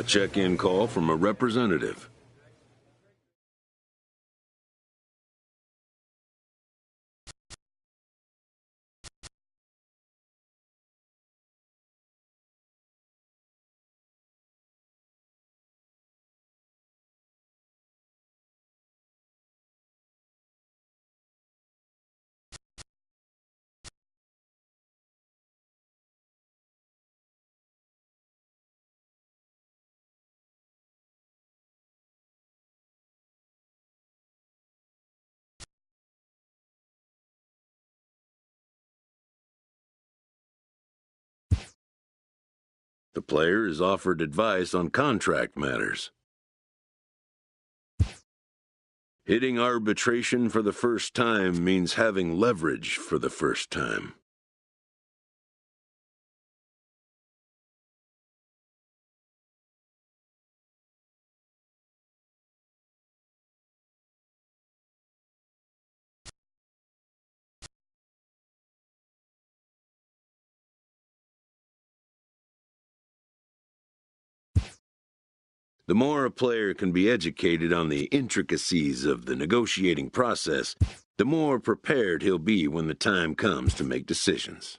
A check-in call from a representative. The player is offered advice on contract matters. Hitting arbitration for the first time means having leverage for the first time. The more a player can be educated on the intricacies of the negotiating process, the more prepared he'll be when the time comes to make decisions.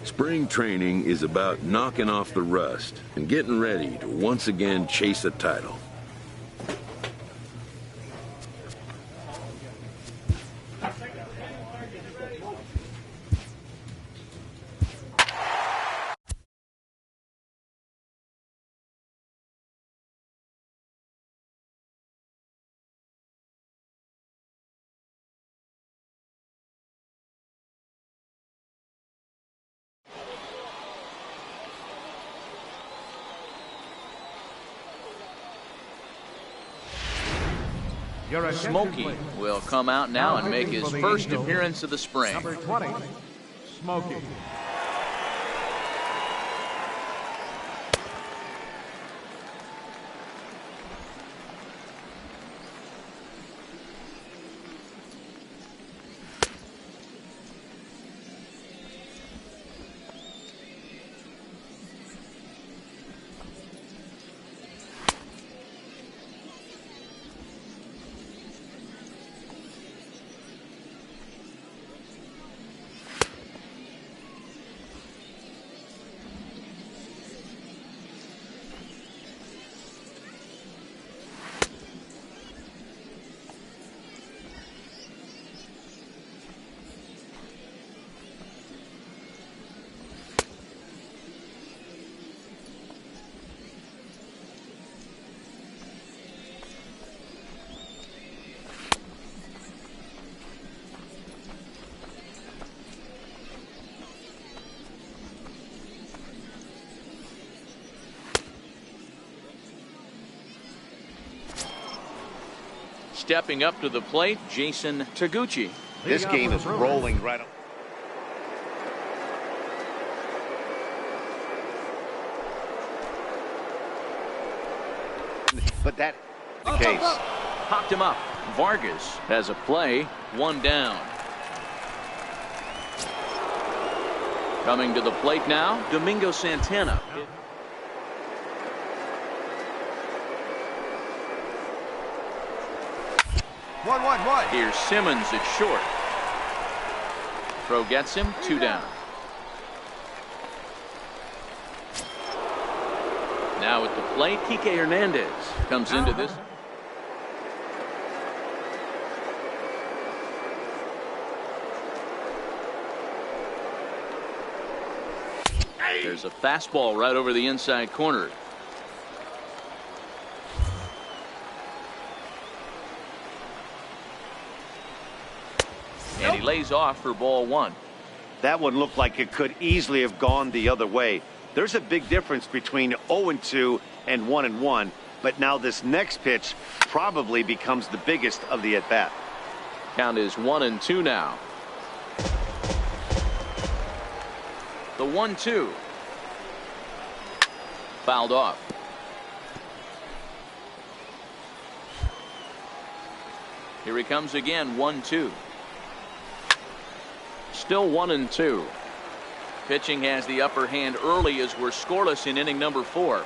Spring training is about knocking off the rust and getting ready to once again chase a title. Smokey will come out now and make his first appearance of the spring. Number 20, Smokey. Stepping up to the plate, Jason Taguchi. This game is rolling right up. But that the case. Popped him up. Vargas has a play, one down. Coming to the plate now, Domingo Santana. 1-1-1. Here's Simmons at short. Throw gets him, two down. Now at the plate, Kike Hernandez comes into this. There's a fastball right over the inside corner. And he lays off for ball one. That one looked like it could easily have gone the other way. There's a big difference between 0-2 and 1-1, but now this next pitch probably becomes the biggest of the at-bat. Count is 1-2 now. The 1-2. Fouled off. Here he comes again, 1-2. Still 1-2. Pitching has the upper hand early as we're scoreless in inning number 4.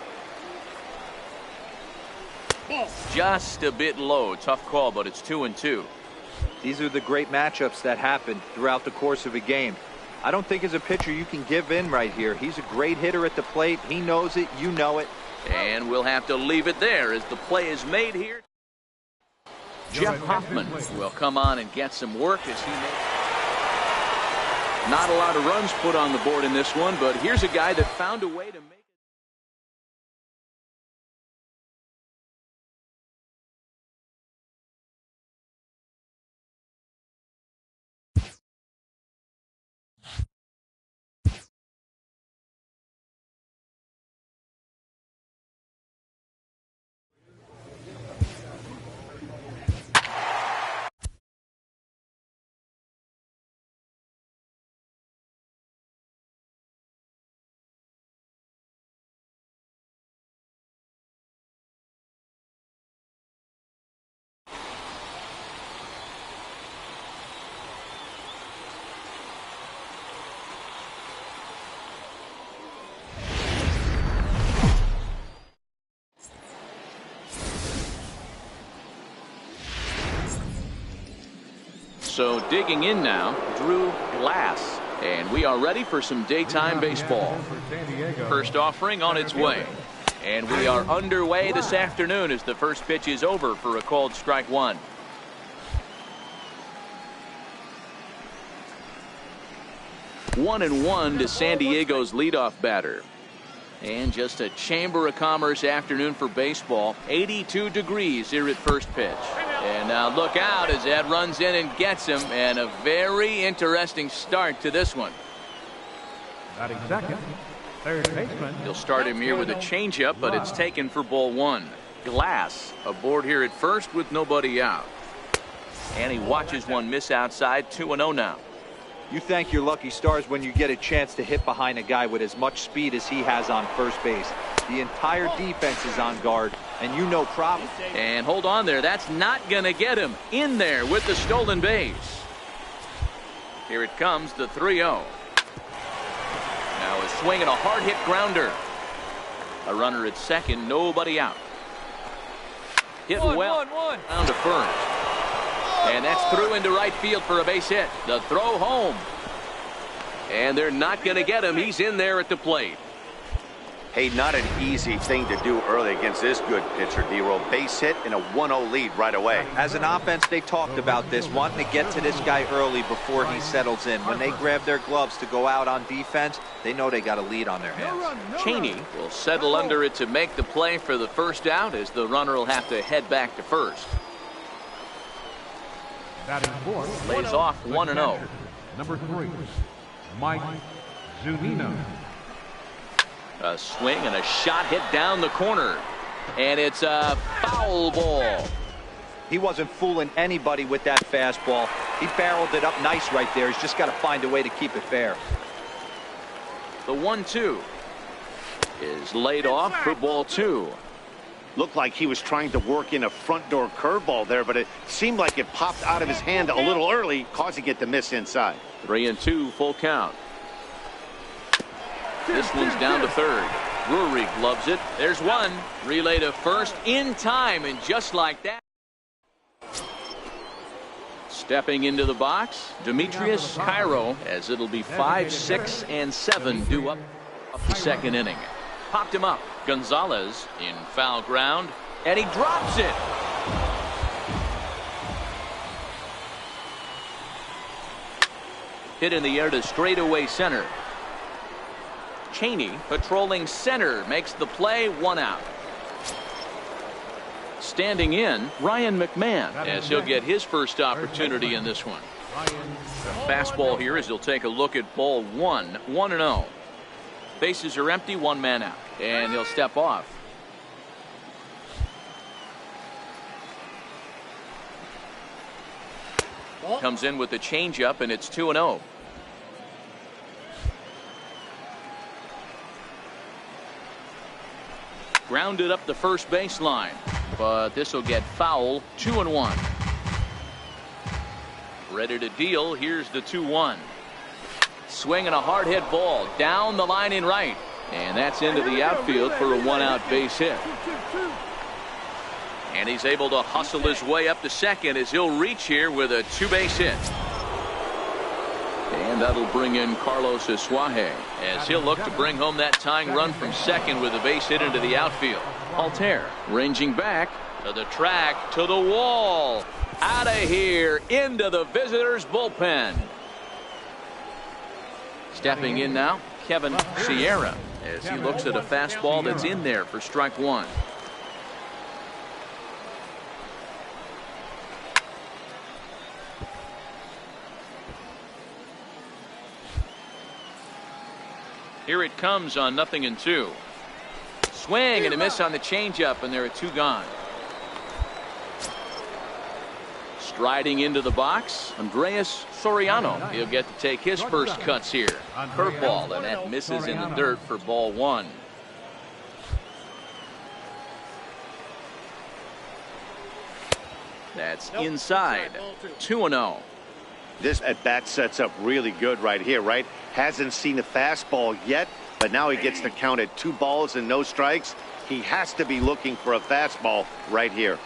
Just a bit low. Tough call, but it's 2-2. These are the great matchups that happen throughout the course of a game. I don't think as a pitcher you can give in right here. He's a great hitter at the plate. He knows it. You know it. And we'll have to leave it there as the play is made here. Jeff Hoffman will come on and get some work as he makes. Not a lot of runs put on the board in this one, but here's a guy that found a way to make. So digging in now, Drew Glass, and we are ready for some daytime baseball. First offering on its way, and we are underway this afternoon as the first pitch is over for a called strike one. One and one to San Diego's leadoff batter. And just a Chamber of Commerce afternoon for baseball. 82 degrees here at first pitch. And now look out as Ed runs in and gets him. And a very interesting start to this one. Batting second, third baseman. He'll start him here with a changeup, but it's taken for ball one. Glass aboard here at first with nobody out. And he watches one miss outside. 2-0 now. you thank your lucky stars when you get a chance to hit behind a guy with as much speed as he has on first base. The entire defense is on guard, and you know problem. And hold on there. That's not going to get him in there with the stolen base. Here it comes, the 3-0. Now a swing and a hard hit grounder. A runner at second, nobody out. Hit well down to first. And that's through into right field for a base hit. The throw home. And they're not going to get him. He's in there at the plate. Hey, not an easy thing to do early against this good pitcher, D-Roll. Base hit and a 1-0 lead right away. As an offense, they talked about this, wanting to get to this guy early before he settles in. When they grab their gloves to go out on defense, they know they got a lead on their hands. Cheney will settle under it to make the play for the first out, as the runner will have to head back to first. Lays off 1-0. Number 3, Mike Zunino. A swing and a shot hit down the corner. And it's a foul ball. He wasn't fooling anybody with that fastball. He barreled it up nice right there. He's just got to find a way to keep it fair. The 1-2 is laid off for ball 2. Looked like he was trying to work in a front door curveball there, but it seemed like it popped out of his hand a little early, causing it to miss inside. 3-2 full count. This one's down to third. Drury gloves it. There's one. Relay to first in time, and just like that. Stepping into the box, Demetrius Cairo, as it'll be 5, 6, and 7 due up the second inning. Popped him up. Gonzalez in foul ground, and he drops it. Hit in the air to straightaway center. Cheney patrolling center makes the play, 1 out. Standing in, Ryan McMahon, as he'll get his first opportunity in this one. The fastball here as he'll take a look at ball 1, 1-0. Bases are empty, one man out, and he'll step off. Comes in with the changeup, and it's 2-0. Grounded up the first baseline, but this will get foul. 2-1. Ready to deal. Here's the 2-1. Swinging a hard hit ball down the line in right, and that's into the outfield for a one-out base hit. And he's able to hustle his way up to second as he'll reach here with a two-base hit. And that'll bring in Carlos Asuaje as he'll look to bring home that tying run from second with a base hit into the outfield. Altair ranging back to the track, to the wall, out of here, into the visitors' bullpen. Stepping in now, Kevin Sierra as he looks at a fastball that's in there for strike one. Here it comes on 0-2. Swing and a miss on the changeup, and there are two gone. Striding into the box, Andreas Soriano. He'll get to take his first cuts here. Curveball, and that misses in the dirt for ball one. That's inside. 2-0. This at bat sets up really good right here, right? Hasn't seen a fastball yet, but now he gets to count at 2 balls and no strikes. He has to be looking for a fastball right here.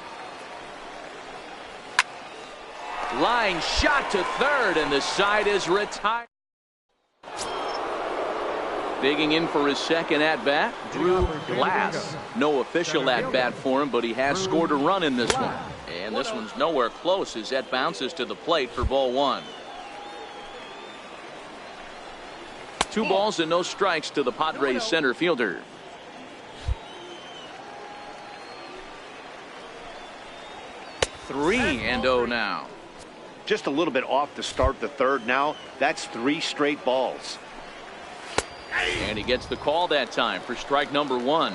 Line shot to third, and the side is retired. Digging in for his second at-bat, Drew Glass. No official at-bat for him, but he has scored a run in this one. And this one's nowhere close as that bounces to the plate for ball one. 2 balls and no strikes to the Padres center fielder. Three and 0 now. Just a little bit off to start the third now. That's 3 straight balls. And he gets the call that time for strike number 1.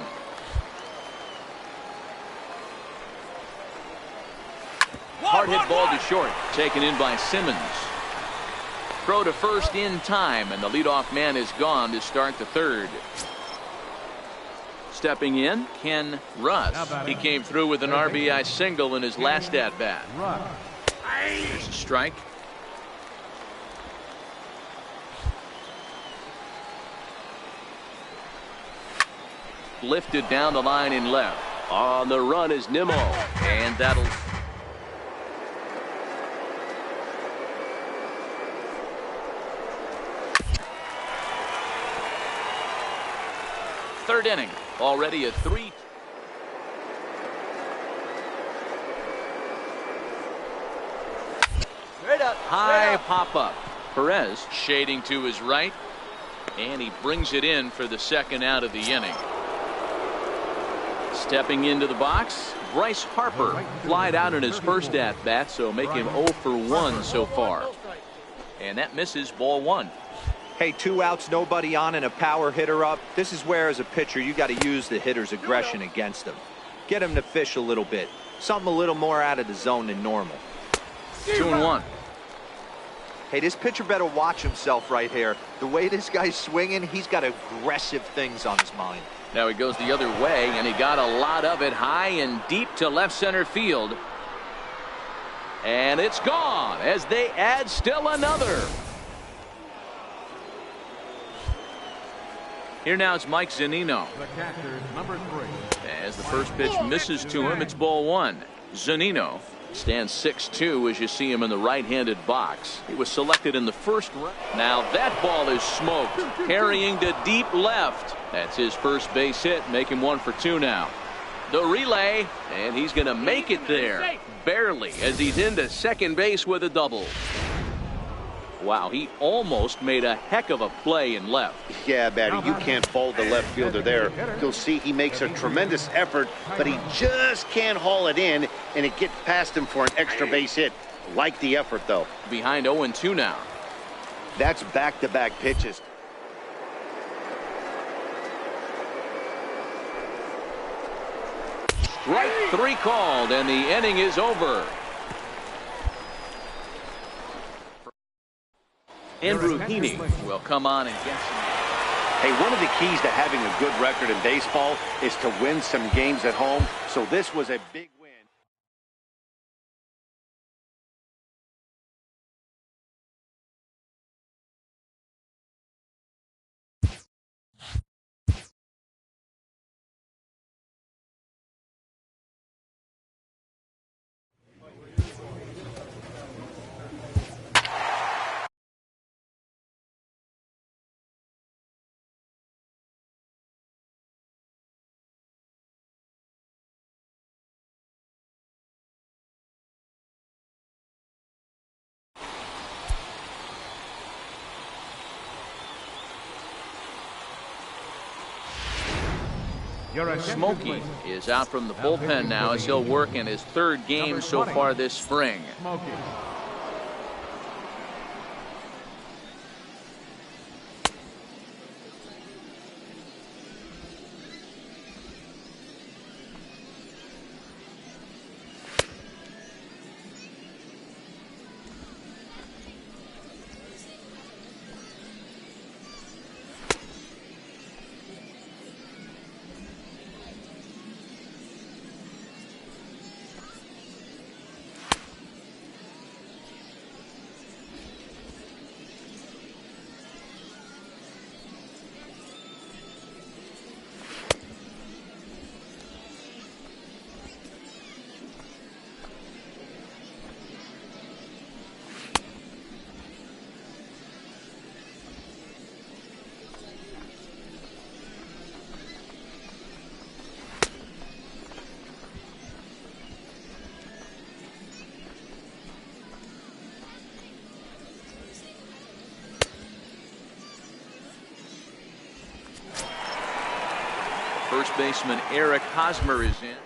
Hard hit ball to short, taken in by Simmons. Throw to first in time, and the leadoff man is gone to start the third. Stepping in, Ken Russ. He came through with an RBI single in his last at-bat. Here's a strike. Lifted down the line in left. On the run is Nimmo, and that'll... Third inning, already a 3. High pop-up. Perez shading to his right, and he brings it in for the second out of the inning. Stepping into the box, Bryce Harper flied out in his first at-bat, so make him 0 for 1 so far. And that misses ball 1. Hey, 2 outs, nobody on, and a power hitter up. This is where, as a pitcher, you got to use the hitter's aggression against him. Get him to fish a little bit. Something a little more out of the zone than normal. 2-1. Hey, this pitcher better watch himself right here. The way this guy's swinging, he's got aggressive things on his mind. Now he goes the other way, and he got a lot of it high and deep to left center field. And it's gone as they add still another. Here now it's Mike Zunino. The catcher, number 3. As the first pitch misses to him, it's ball 1. Zunino stands 6'2" as you see him in the right-handed box. He was selected in the first round. Now that ball is smoked, carrying to deep left. That's his first base hit, make him 1 for 2 now. The relay, and he's going to make it there, barely, as he's into second base with a double. Wow, he almost made a heck of a play in left. Yeah, Batty, you can't fault the left fielder there. You'll see he makes a tremendous effort, but he just can't haul it in, and it gets past him for an extra base hit. Like the effort, though. Behind 0-2 now. That's back-to-back pitches. Strike 3 called, and the inning is over. Andrew Heaney will come on and get some. Hey, one of the keys to having a good record in baseball is to win some games at home. So this was a big win. Smokey is out from the bullpen now as he'll work in his 3rd game so far this spring. First baseman Eric Hosmer is in.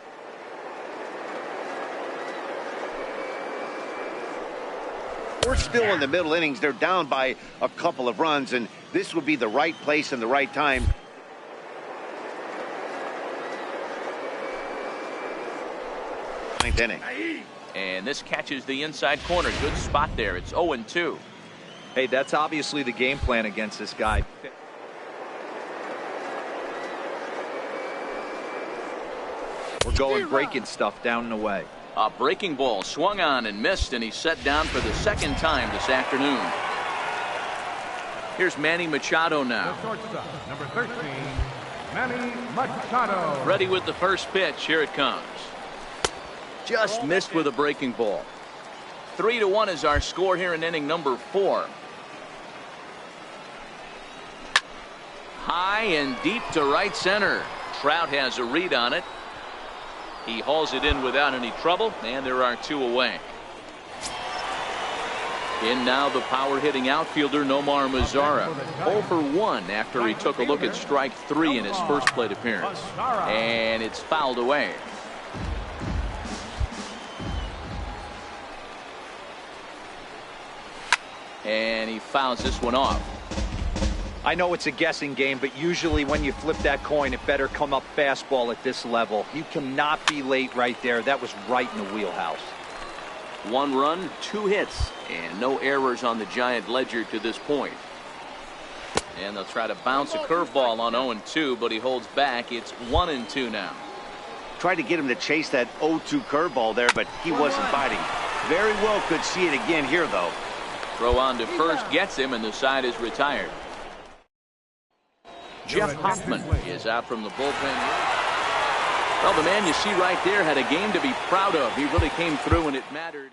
We're still in the middle innings. They're down by a couple of runs, and this would be the right place and the right time. Ninth inning. And this catches the inside corner. Good spot there. It's 0-2. Hey, that's obviously the game plan against this guy. We're going breaking stuff down and away. A breaking ball swung on and missed, and he's set down for the 2nd time this afternoon. Here's Manny Machado now. Number 13, Manny Machado. Ready with the first pitch. Here it comes. Just missed with a breaking ball. 3-1 is our score here in inning number 4. High and deep to right center. Trout has a read on it. He hauls it in without any trouble, and there are 2 away. In now the power hitting outfielder Nomar Mazara. 0 for 1 after he took a look at strike 3 in his first plate appearance. And it's fouled away. And he fouls this one off. I know it's a guessing game, but usually when you flip that coin, it better come up fastball at this level. You cannot be late right there. That was right in the wheelhouse. 1 run, 2 hits, and no errors on the Giant ledger to this point. And they'll try to bounce a curveball on 0-2, but he holds back. It's 1-2 now. Tried to get him to chase that 0-2 curveball there, but he wasn't biting. Very well could see it again here, though. Throw on to first gets him, and the side is retired. Jeff Hoffman is out from the bullpen. Well, the man you see right there had a game to be proud of. He really came through, and it mattered.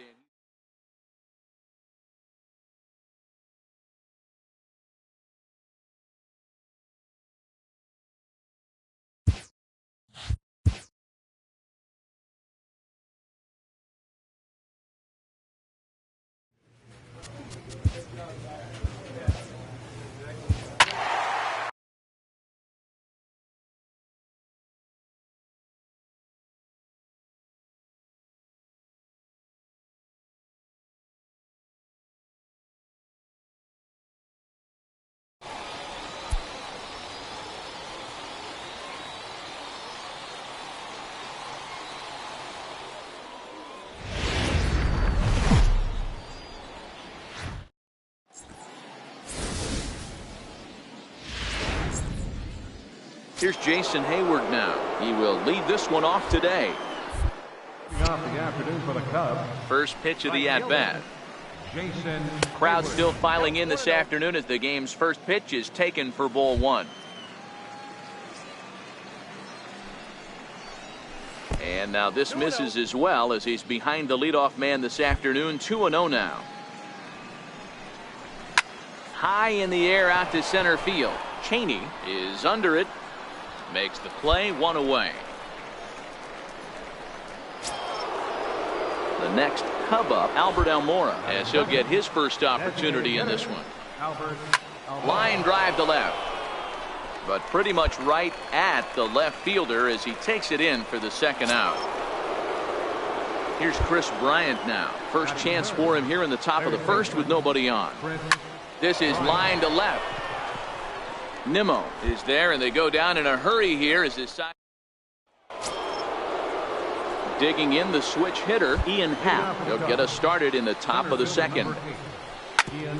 Here's Jason Hayward now. He will lead this one off today. Off the afternoon for the Cubs. First pitch of the at-bat. Jason. Crowd still filing in this afternoon as the game's first pitch is taken for ball one. And now this misses as well as he's behind the leadoff man this afternoon. 2-0 now. High in the air out to center field. Cheney is under it. Makes the play, one away. The next Cub up, Albert Almora, as he'll get his first opportunity in this one. Line drive to left, but pretty much right at the left fielder as he takes it in for the second out. Here's Chris Bryant now. First chance for him here in the top of the first with nobody on. This is line to left. Nimmo is there, and they go down in a hurry here as this side. Digging in the switch hitter, Ian Happ. He'll get us started in the top of the second.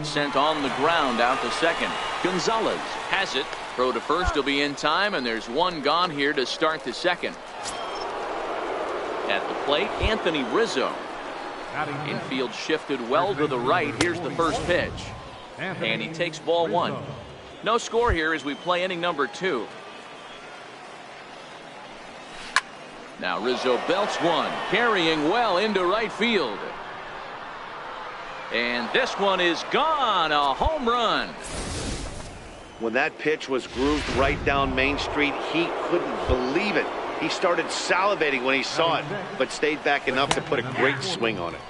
Sent on the ground out to second. Gonzalez has it. Throw to first will be in time, and there's one gone here to start the second. At the plate, Anthony Rizzo. Infield shifted well to the right. Here's the first pitch. And he takes ball one. No score here as we play inning number 2. Now Rizzo belts one, carrying well into right field. And this one is gone, a home run. When that pitch was grooved right down Main Street, he couldn't believe it. He started salivating when he saw it, but stayed back enough to put a great swing on it.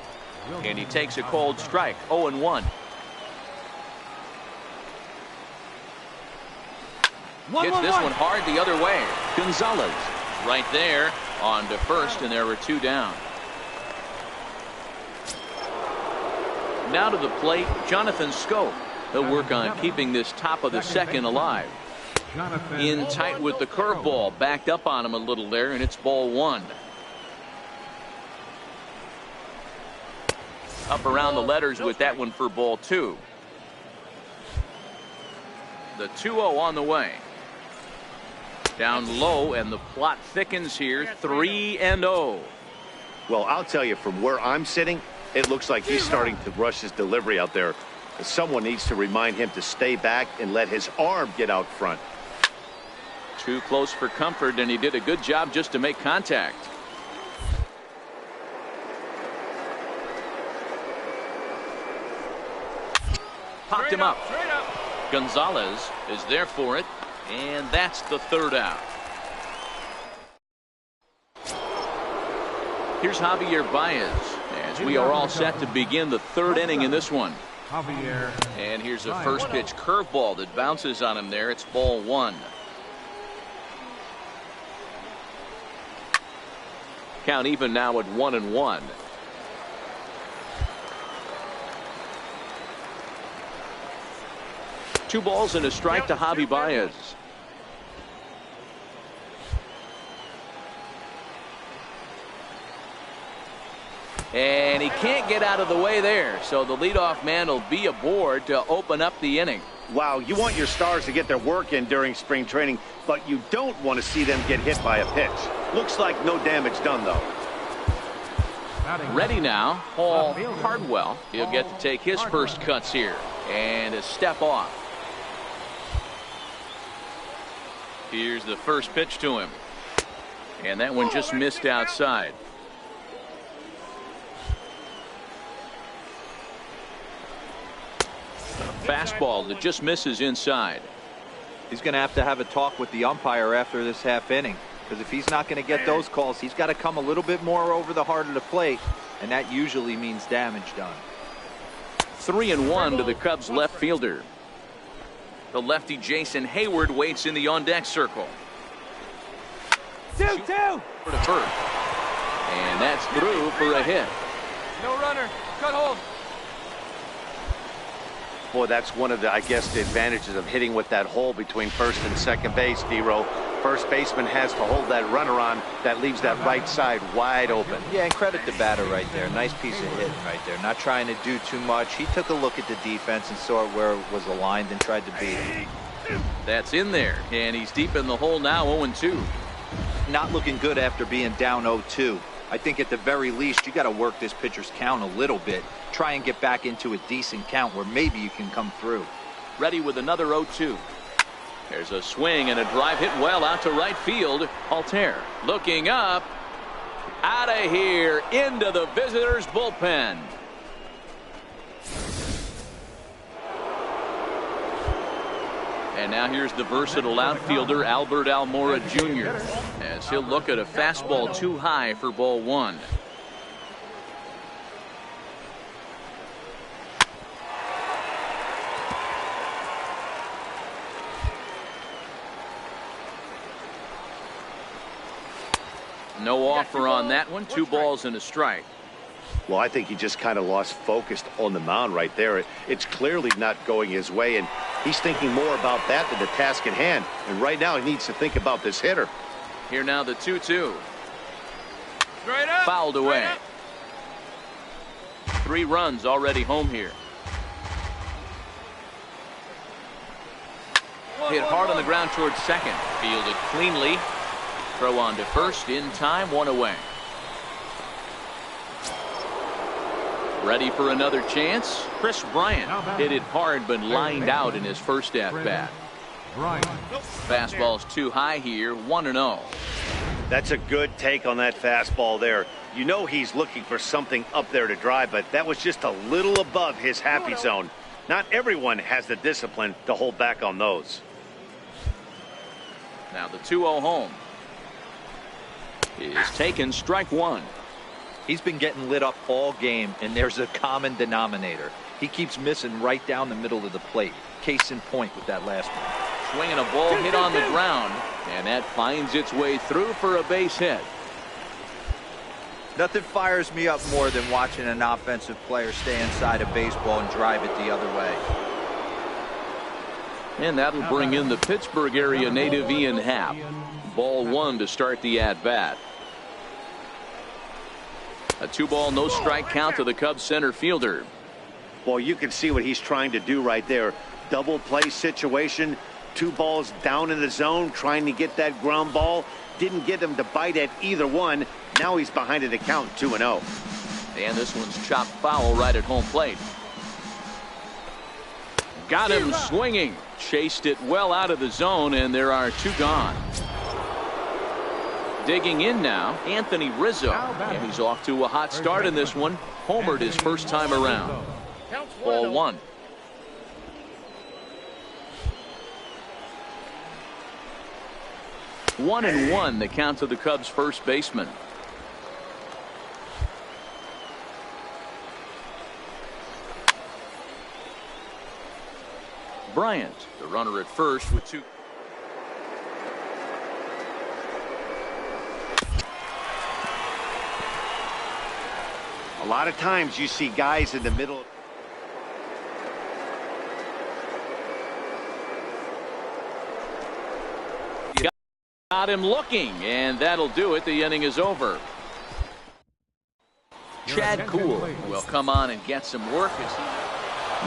And he takes a cold strike, 0-1. Hits this one hard the other way. Gonzalez right there on to first, and there were 2 down. Now to the plate, Jonathan Scope. He'll work on keeping this top of the second alive. In tight with the curveball, backed up on him a little there, and it's ball one. Up around the letters with that one for ball 2. The 2-0 on the way. Down low, and the plot thickens here. 3-0. Well, I'll tell you, from where I'm sitting, it looks like he's starting to rush his delivery out there. Someone needs to remind him to stay back and let his arm get out front. Too close for comfort, and he did a good job just to make contact. Popped him up. Gonzalez is there for it, and that's the third out. Here's Javier Baez as we are all set to begin the third inning in this one. And here's a first pitch curveball that bounces on him there. It's ball one. Count even now at 1-1. Two balls and a strike to Javi Baez. And he can't get out of the way there, so the leadoff man will be aboard to open up the inning. Wow, you want your stars to get their work in during spring training, but you don't want to see them get hit by a pitch. Looks like no damage done, though. Ready now, Paul Hardwell. He'll get to take his first cuts here, and a step off. Here's the first pitch to him, and that one just missed outside. Fastball that just misses inside. He's going to have a talk with the umpire after this half inning, because if he's not going to get those calls, he's got to come a little bit more over the heart of the plate, and that usually means damage done. 3-1 to the Cubs left fielder. The lefty Jason Hayward waits in the on-deck circle. 2-2 for the first, and that's through for a hit. No runner, cut hold. Boy, that's one of the, I guess, the advantages of hitting with that hole between first and second base, D-Row. First baseman has to hold that runner on. That leaves that right side wide open. Yeah, and credit the batter right there. Nice piece of hitting right there. Not trying to do too much. He took a look at the defense and saw where it was aligned and tried to beat it. That's in there, and he's deep in the hole now, 0-2. Not looking good after being down 0-2. I think at the very least you got to work this pitcher's count a little bit. Try and get back into a decent count where maybe you can come through. Ready with another 0-2. There's a swing and a drive hit well out to right field. Altair looking up. Out of here into the visitors' bullpen. And now here's the versatile outfielder Albert Almora Jr. as he'll look at a fastball too high for ball one. No offer on that one. 2 balls and a strike. Well, I think he just kind of lost focus on the mound right there. It's clearly not going his way, and he's thinking more about that than the task at hand. And right now he needs to think about this hitter. Here now the 2-2. Fouled away. 3 runs already home here. Hit hard on the ground towards second. Fielded cleanly. Throw on to first in time. 1 away. Ready for another chance. Chris Bryant hit it hard but lined out in his first at bat. Fastball's too high here. 1-0. That's a good take on that fastball there. You know he's looking for something up there to drive, but that was just a little above his happy zone. Not everyone has the discipline to hold back on those. Now the 2-0 home is taken. Strike one. He's been getting lit up all game, and there's a common denominator. He keeps missing right down the middle of the plate. Case in point with that last one. Swinging a ball hit on the ground, and that finds its way through for a base hit. Nothing fires me up more than watching an offensive player stay inside a baseball and drive it the other way. And that'll bring in the Pittsburgh area native Ian Happ. Ball one to start the at-bat. A 2-ball, no strike count to the Cubs center fielder. Well, you can see what he's trying to do right there. Double play situation. 2 balls down in the zone, trying to get that ground ball. Didn't get him to bite at either one. Now he's behind in the count, 2-0. And this one's chopped foul right at home plate. Got him swinging. Chased it well out of the zone, and there are 2 gone. Digging in now, Anthony Rizzo. And he's off to a hot start in this one. Homered his first time around. Ball one. One and one, the count to the Cubs first baseman. Bryant, the runner at first with 2. A lot of times you see guys in the middle. Got him looking, and that'll do it. The inning is over. Chad Kuhl will come on and get some work as he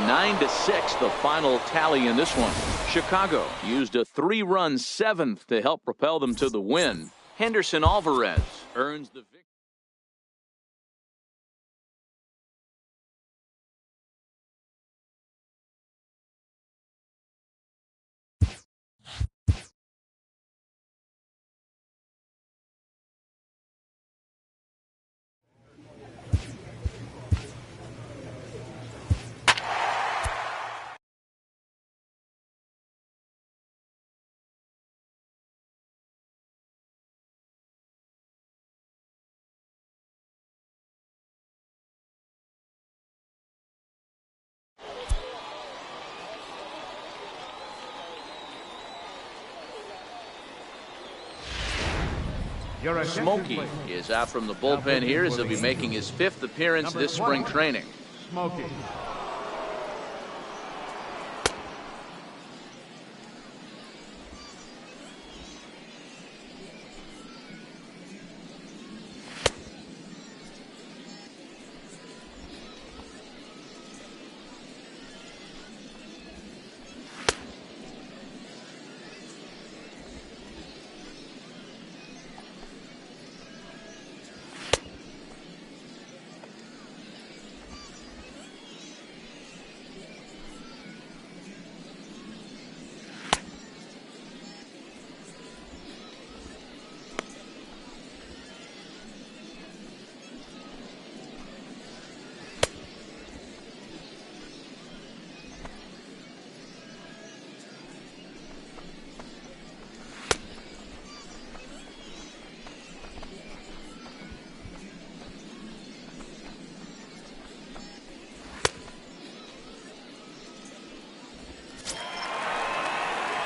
9-6 the final tally in this one. Chicago used a 3-run 7th to help propel them to the win. Henderson Alvarez earns the victory. Smokey is out from the bullpen here as he'll be making his 5th appearance this spring training. Smokey.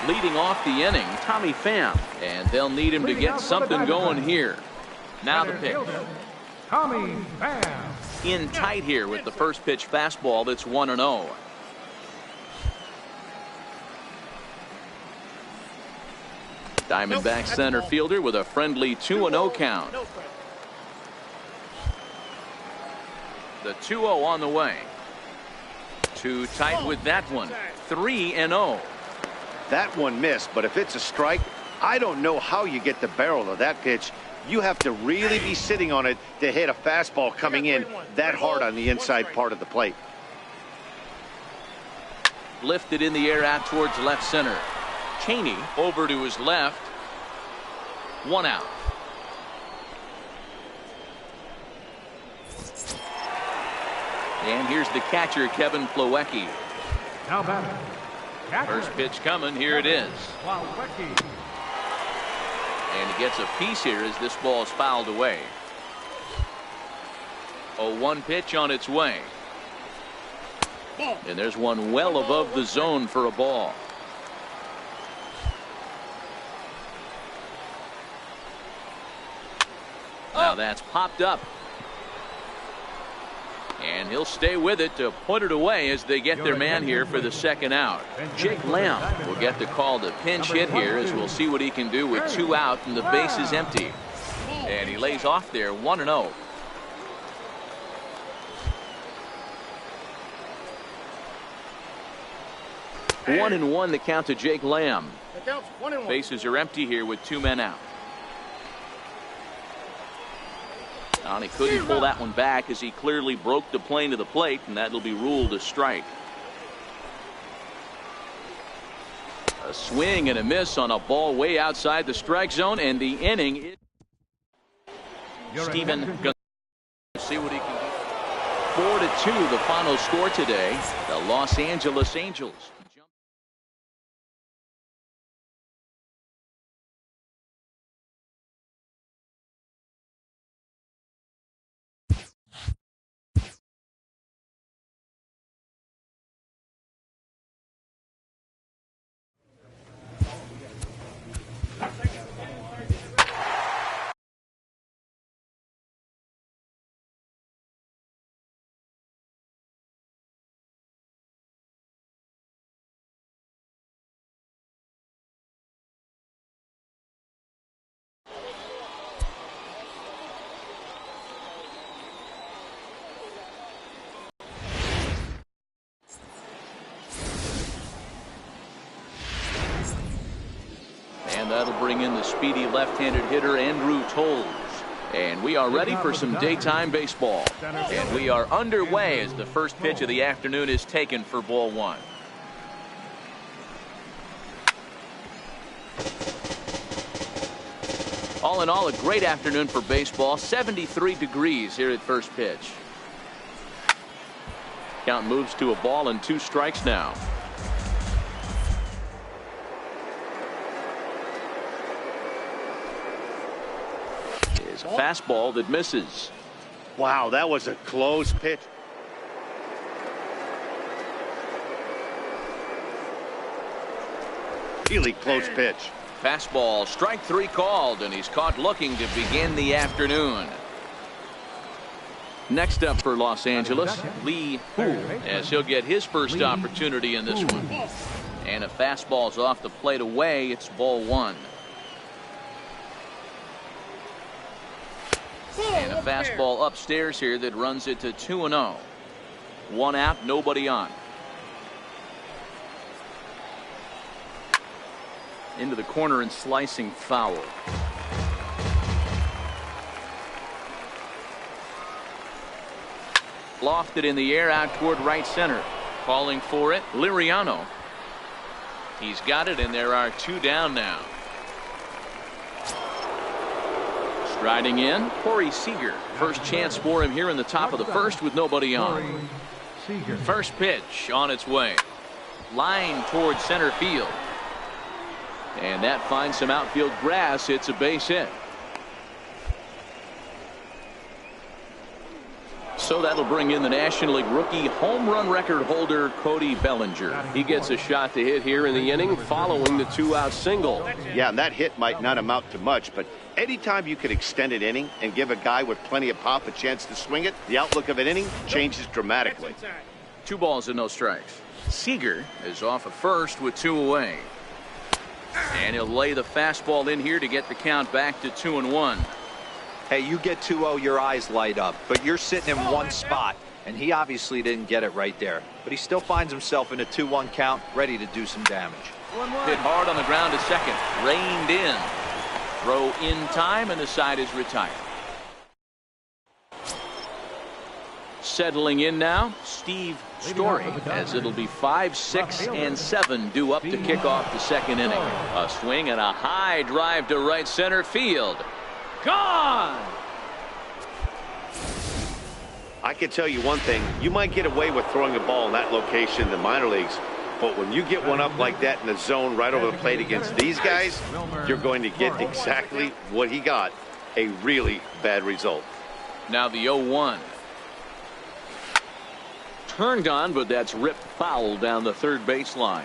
leading off the inning, Tommy Pham. And they'll need him to get something going here. Now the pitch. Tommy Pham. In tight here with the first pitch fastball that's 1-0. Diamondback center fielder with a friendly 2-0 count. The 2-0 on the way. Too tight with that one. 3-0. That one missed, but if it's a strike, I don't know how you get the barrel of that pitch. You have to really be sitting on it to hit a fastball coming in that hard on the inside part of the plate. Lifted in the air out towards left center. Cheney over to his left. 1 out. And here's the catcher, Kevin Plawecki. Now batting. First pitch coming. Here it is. Plawecki. And he gets a piece here as this ball is fouled away. 0-1 pitch on its way. And there's one well above the zone for a ball. Now that's popped up. And he'll stay with it to put it away as they get their man here for the second out. Jake Lamb will get the call to pinch hit here as we'll see what he can do with 2 out and the base is empty. And he lays off there 1-0. One and one the count to Jake Lamb. Bases are empty here with 2 men out. And he couldn't pull that one back as he clearly broke the plane to the plate, and that'll be ruled a strike. A swing and a miss on a ball way outside the strike zone, and the inning is Steven Gonzalez. See what he can do. 4-2 the final score today. The Los Angeles Angels. And that'll bring in the speedy left-handed hitter Andrew Toles. And we are ready for some daytime baseball. And we are underway as the first pitch of the afternoon is taken for ball 1. All in all, a great afternoon for baseball. 73 degrees here at first pitch. Count moves to a ball and 2 strikes now. Is a fastball that misses. Wow, that was a close pitch. Really close pitch. Fastball, strike 3 called, and he's caught looking to begin the afternoon. Next up for Los Angeles, Lee Hu, as he'll get his first opportunity in this one. And a fastball's off the plate away. It's ball 1. And a fastball upstairs here that runs it to 2-0. 1 out, nobody on. Into the corner and slicing foul. Lofted in the air out toward right center. Calling for it, Liriano. He's got it, and there are 2 down now. Striding in, Corey Seager. First chance for him here in the top of the first with nobody on. First pitch on its way. Line towards center field. And that finds some outfield grass. It's a base hit. So that'll bring in the National League rookie home run record holder Cody Bellinger. He gets a shot to hit here in the inning following the 2-out single. Yeah, and that hit might not amount to much, but anytime you can extend an inning and give a guy with plenty of pop a chance to swing it, the outlook of an inning changes dramatically. 2 balls and no strikes. Seager is off at first with 2 away. And he'll lay the fastball in here to get the count back to 2-1. Hey, you get 2-0, your eyes light up, but you're sitting in one spot, and he obviously didn't get it right there. But he still finds himself in a 2-1 count, ready to do some damage. Hit hard on the ground to second. Reined in. Throw in time, and the side is retired. Settling in now, Steve Story, as it'll be 5, 6, and 7 due up to kick off the second inning. A swing and a high drive to right center field. Gone! I can tell you one thing. You might get away with throwing a ball in that location in the minor leagues, but when you get one up like that in the zone right over the plate against these guys, you're going to get exactly what he got, a really bad result. Now the 0-1. Turned on, but that's ripped foul down the third baseline.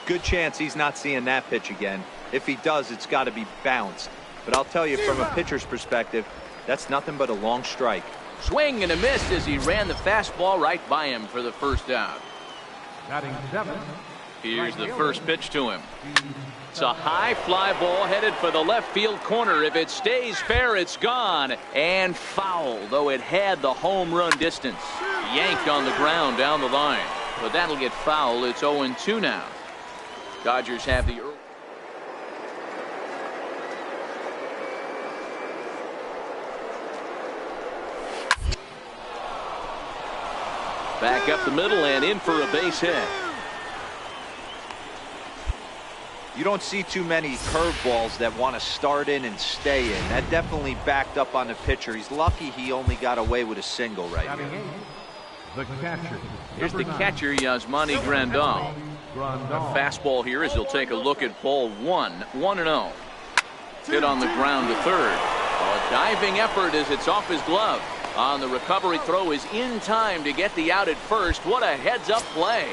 Good chance he's not seeing that pitch again. If he does, it's got to be bounced. But I'll tell you, from a pitcher's perspective, that's nothing but a long strike. Swing and a miss as he ran the fastball right by him for the first out. Batting 7. Here's the first pitch to him. It's a high fly ball headed for the left field corner. If it stays fair, it's gone. And foul, though it had the home run distance. Yanked on the ground down the line. But that'll get foul. It's 0-2 now. Dodgers have the early. Back up the middle and in for a base hit. You don't see too many curveballs that want to start in and stay in. That definitely backed up on the pitcher. He's lucky he only got away with a single right here. The catcher. Here's the catcher, Yasmani Grandal. A fastball here as he'll take a look at ball 1. 1-0. Hit on the ground to third. A diving effort as it's off his glove. On the recovery throw is in time to get the out at first. What a heads-up play.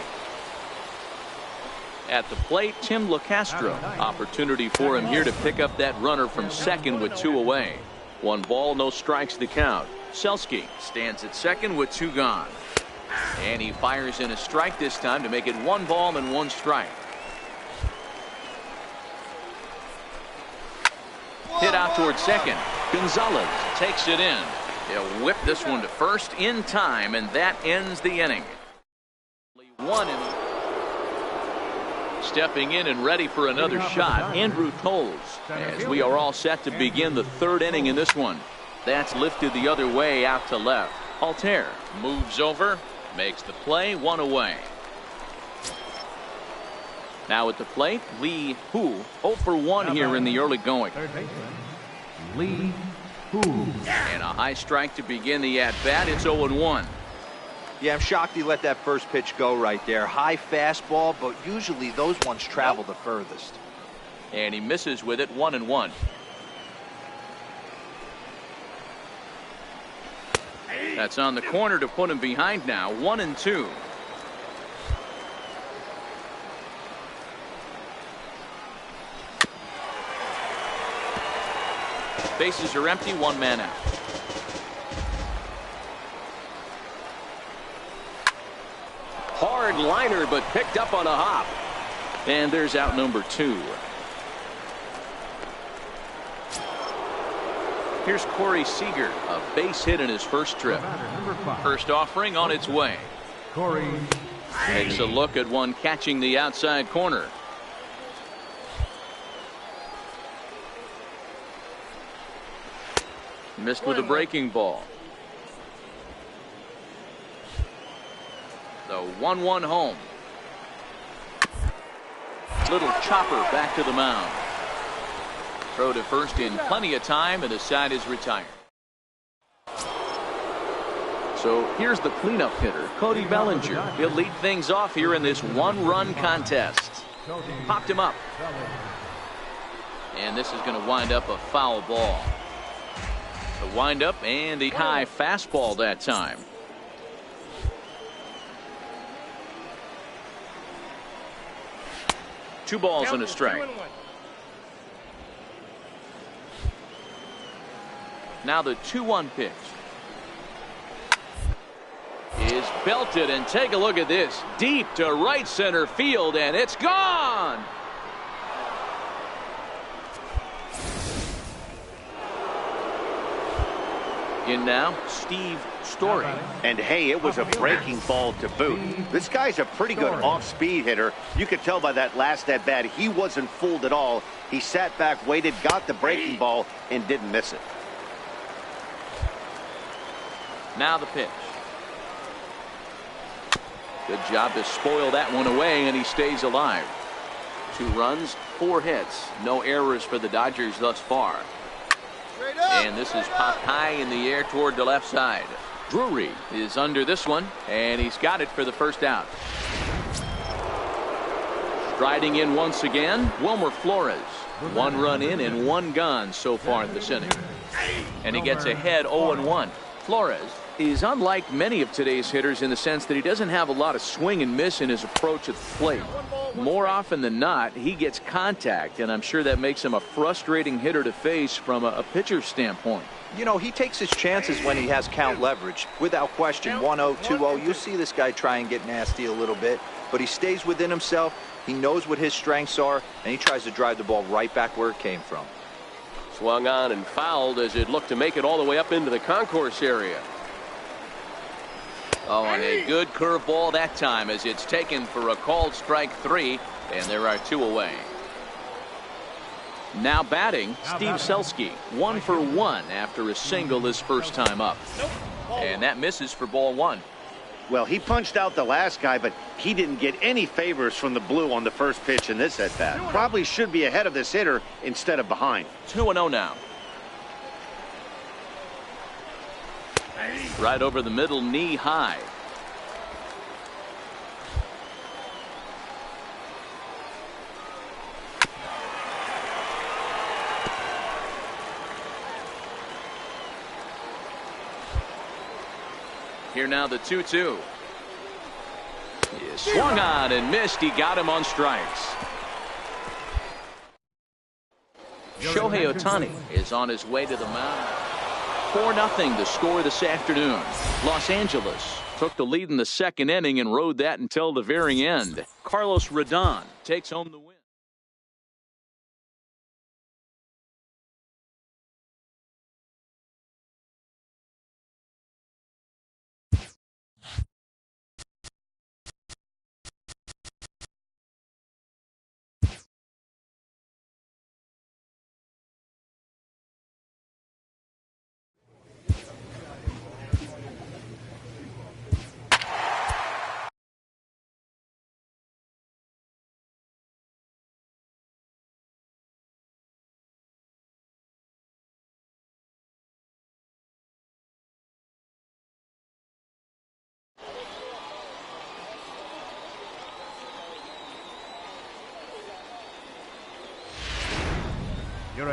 At the plate, Tim LaCastro. Opportunity for him here to pick up that runner from second with 2 away. 1 ball, no strikes to count. Selski stands at second with 2 gone. And he fires in a strike this time to make it 1 ball and 1 strike. Hit out towards second. Gonzalez takes it in. He'll whip this one to first in time, and that ends the inning. 1 inning. Stepping in and ready for another shot, Andrew Toles, as we are all set to begin the 3rd inning in this one. That's lifted the other way out to left. Altair moves over, makes the play, 1 away. Now at the plate, Lee Hu, 0 for 1 here in the early going. Third baseman, Lee Hu. And a high strike to begin the at-bat. It's 0-1. Yeah, I'm shocked he let that first pitch go right there. High fastball, but usually those ones travel the furthest. And he misses with it, 1-1. That's on the corner to put him behind now, 1-2. Bases are empty, 1 man out. Hard liner, but picked up on a hop. And there's out number 2. Here's Corey Seager, a base hit in his first trip. First offering on its way. Corey Takes a look at one catching the outside corner. Missed with a breaking ball. The 1-1 home. Little chopper back to the mound. Throw to first in plenty of time, and the side is retired. So here's the cleanup hitter, Cody Bellinger. He'll lead things off here in this 1-run contest. Popped him up. And this is going to wind up a foul ball. The windup and the high fastball that time. Two balls and a strike. Now the 2-1 pitch is belted, and take a look at this, deep to right center field, and it's gone. In now, Steve Story. And hey, it was a breaking ball to boot. This guy's a pretty good off-speed hitter. You could tell by that last at-bat he wasn't fooled at all. He sat back, waited, got the breaking ball, and didn't miss it. Now the pitch. Good job to spoil that one away, and he stays alive. 2 runs, 4 hits. No errors for the Dodgers thus far. And this is popped high in the air toward the left side. Drury is under this one, and he's got it for the first out. Striding in once again, Wilmer Flores. 1 run in and 1 gone so far this inning. And he gets ahead 0-1. Flores is unlike many of today's hitters in the sense that he doesn't have a lot of swing and miss in his approach at the plate. More often than not, he gets contact, and I'm sure that makes him a frustrating hitter to face from a pitcher's standpoint. You know, he takes his chances when he has count leverage. Without question, 1-0, 2-0, you'll see this guy try and get nasty a little bit, but he stays within himself. He knows what his strengths are, and he tries to drive the ball right back where it came from. Swung on and fouled as it looked to make it all the way up into the concourse area. Oh, and a good curveball that time as it's taken for a called strike 3, and there are 2 away. Now batting, Steve Selski, 1 for 1 after a single his first time up. And that misses for ball 1. Well, he punched out the last guy, but he didn't get any favors from the blue on the first pitch in this at-bat. Probably should be ahead of this hitter instead of behind. 2-0 now. Right over the middle, knee high. Here now the 2-2. He swung on and missed. He got him on strikes. Shohei Ohtani is on his way to the mound. 4-0 the score this afternoon. Los Angeles took the lead in the second inning and rode that until the very end. Carlos Rodon takes home the win.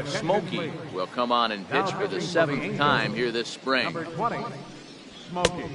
Smokey will come on and pitch for the 7th time here this spring. Number 20, Smokey.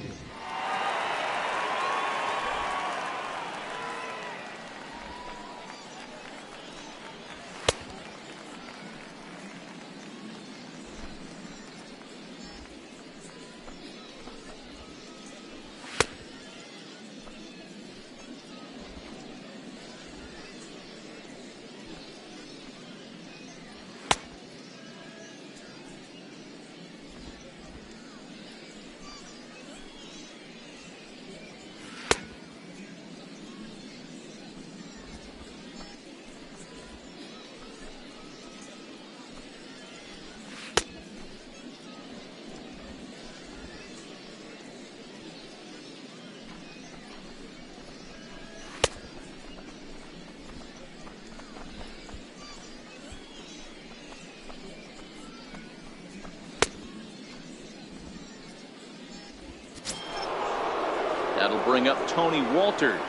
That'll bring up Tony Walters.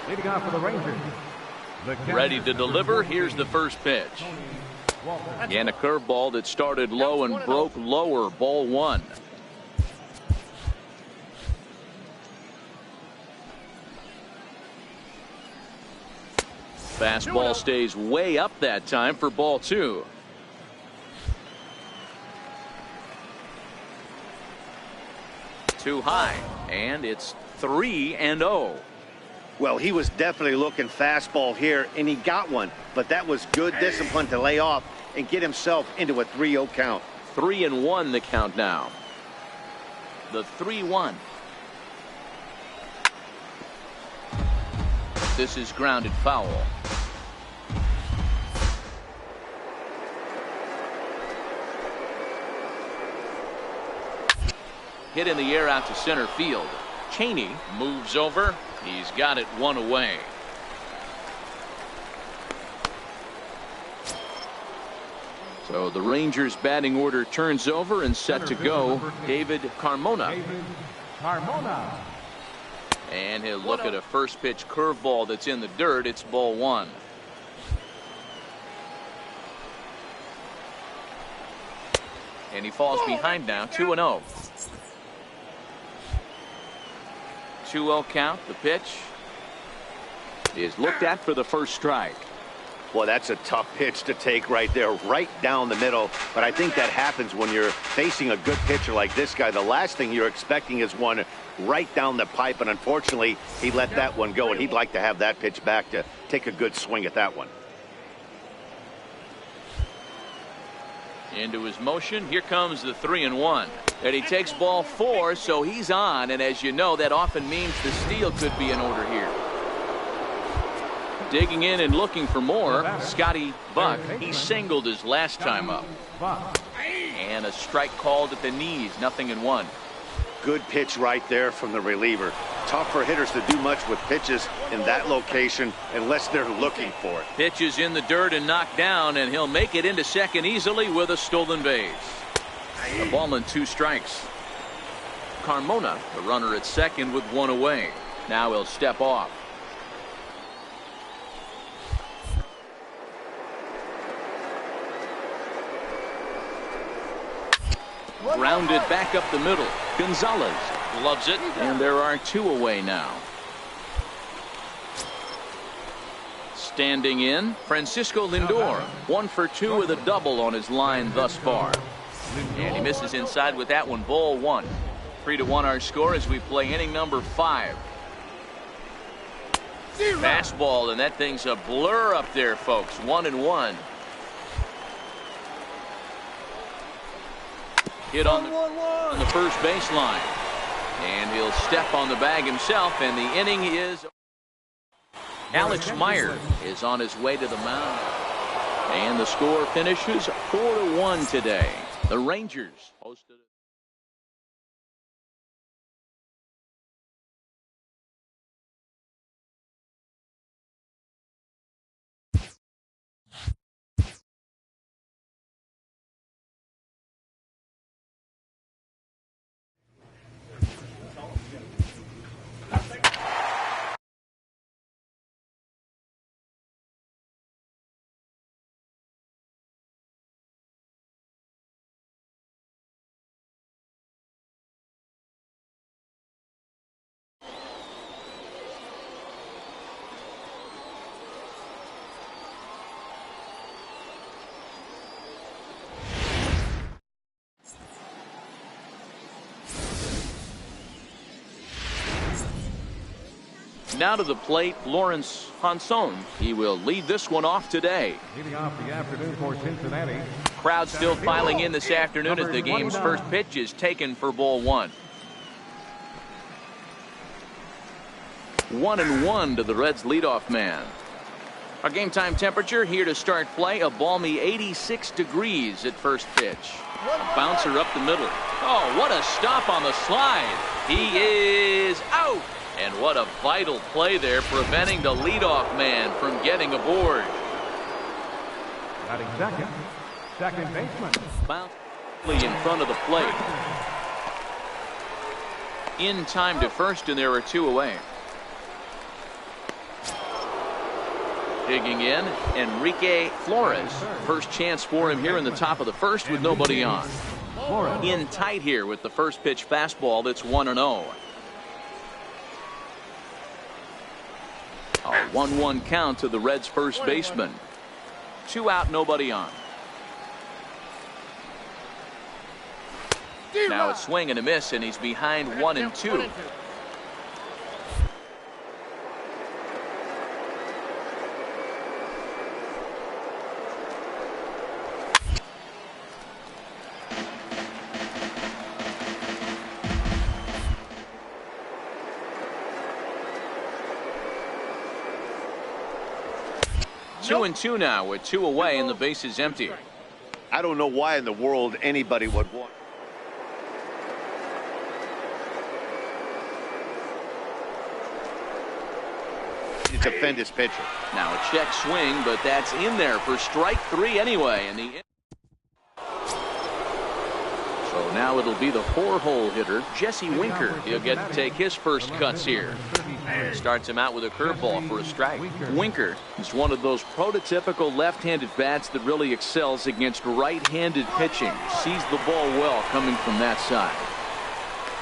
Leading off for the Rangers. Ready to deliver. Here's the first pitch. And a curveball that started low and broke lower. Ball one. Fastball stays way up that time for ball two. Too high, and it's 3-0. Well, he was definitely looking fastball here, and he got one. But that was good discipline to lay off and get himself into a 3-0 count. 3-1 the count now. The 3-1. This is grounded foul. Hit in the air out to center field. Cheney moves over. He's got it one away. So the Rangers batting order turns over and set to go. David Carmona. And he'll look at a first pitch curveball that's in the dirt. It's ball one. And he falls behind now, 2-0. 2-0 count. The pitch is looked at for the first strike. Well, that's a tough pitch to take right there, right down the middle. But I think that happens when you're facing a good pitcher like this guy. The last thing you're expecting is one right down the pipe, and unfortunately, he let that one go, and he'd like to have that pitch back to take a good swing at that one. Into his motion. Here comes the 3-1. And he takes ball four, so he's on. And as you know, that often means the steal could be in order here. Digging in and looking for more, Scotty Buck. He singled his last time up. And a strike called at the knees. 0-1. Good pitch right there from the reliever. Tough for hitters to do much with pitches in that location unless they're looking for it. Pitches in the dirt and knocked down, and he'll make it into second easily with a stolen base. A ball and 2 strikes. Carmona, the runner at second with 1 away. Now he'll step off. Grounded back up the middle. Gonzalez loves it, and there are 2 away now. Standing in, Francisco Lindor, 1 for 2 with a double on his line thus far. And he misses inside with that one. Ball 1. 3-1 our score as we play inning number 5. Fastball, and that thing's a blur up there, folks. 1-1. Hit on the first baseline. And he'll step on the bag himself, and the inning is. Alex Meyer is on his way to the mound. And the score finishes 4-1 today. The Rangers hosted. Now to the plate, Lawrence Hanson. He will lead this one off today. Leading off the afternoon for Cincinnati. Crowd still filing in this afternoon as the game's first pitch is taken for ball 1. 1-1 to the Reds leadoff man. Our game time temperature here to start play, a balmy 86 degrees at first pitch. A bouncer up the middle. Oh, what a stop on the slide. He is out. And what a vital play there, preventing the leadoff man from getting aboard. Batting second, second baseman. Bounce in front of the plate. In time to first, and there are 2 away. Digging in, Enrique Flores. First chance for him here in the top of the first with nobody on. In tight here with the first pitch fastball that's 1-0. A 1-1 count to the Reds' first baseman. 2 out, nobody on. Now it's swing and a miss, and he's behind 1-2. Two and two now with 2 away and the base is empty. I don't know why in the world anybody would want to defend his pitcher. Now a check swing, but that's in there for strike 3 anyway. And so now it'll be the 4-hole hitter, Jesse Winker. He'll get to take his first cuts here. Starts him out with a curveball for a strike. Winker is one of those prototypical left-handed bats that really excels against right-handed pitching. Sees the ball well coming from that side.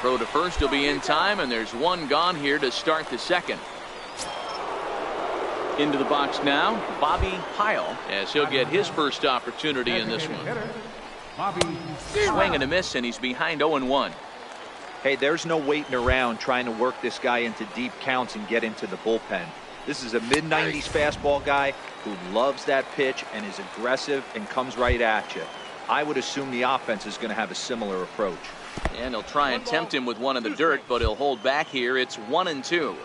Throw to first, he'll be in time, and there's 1 gone here to start the second. Into the box now, Bobby Pyle, as he'll get his first opportunity in this one. Swing and a miss, and he's behind 0-1. Hey, there's no waiting around trying to work this guy into deep counts and get into the bullpen. This is a mid-90s fastball guy who loves that pitch and is aggressive and comes right at you. I would assume the offense is going to have a similar approach. And he'll try and tempt him with one in the dirt, but he'll hold back here. It's 1-2.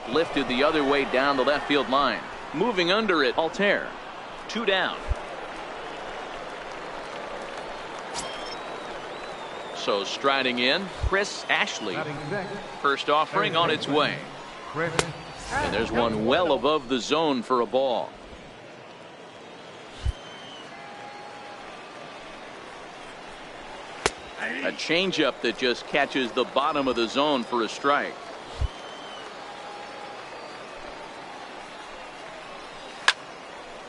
Lifted the other way down the left field line. Moving under it, Altair. 2 down. So striding in, Chris Ashley. First offering on its way. And there's one well above the zone for a ball. A changeup that just catches the bottom of the zone for a strike.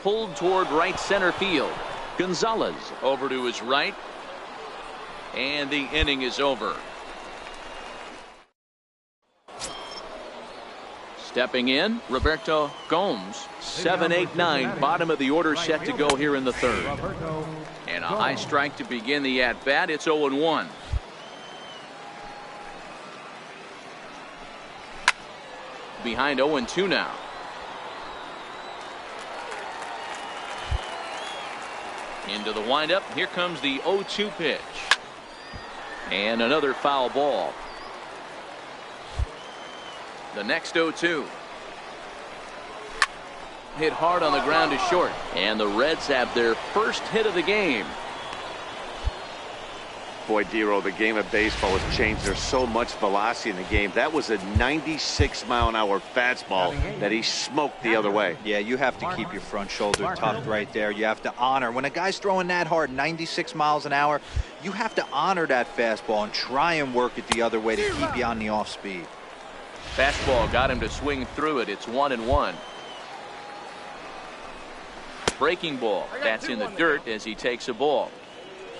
Pulled toward right center field. Gonzalez over to his right. And the inning is over. Stepping in, Roberto Gomes. 7, 8, 9. Bottom of the order set to go here in the third. And a high strike to begin the at-bat. It's 0-1. Behind 0-2 now. Into the windup. Here comes the 0-2 pitch. And another foul ball. The next 0-2. Hit hard on the ground to short. And the Reds have their first hit of the game. Boy, Dero, the game of baseball has changed. There's so much velocity in the game. That was a 96-mile-an-hour fastball that he smoked the other way. Yeah, you have to keep your front shoulder tucked right there. You have to honor. When a guy's throwing that hard, 96 miles an hour, you have to honor that fastball and try and work it the other way to keep you on the off speed. Fastball got him to swing through it. It's 1-1. Breaking ball. That's in the dirt as he takes a ball.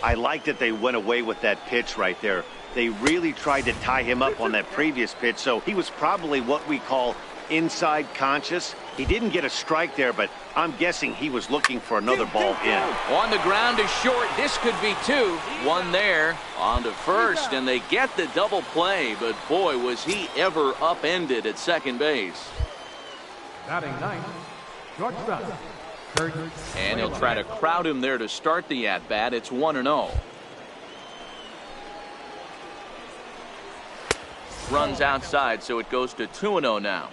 I like that they went away with that pitch right there. They really tried to tie him up on that previous pitch, so he was probably what we call inside conscious. He didn't get a strike there, but I'm guessing he was looking for another ball in. On the ground to short. This could be 2. 1 there. On to first, and they get the double play, but boy, was he ever upended at second base. Batting ninth, shortstop. And he'll try to crowd him there to start the at-bat. It's 1-0. Runs outside, so it goes to 2-0 now.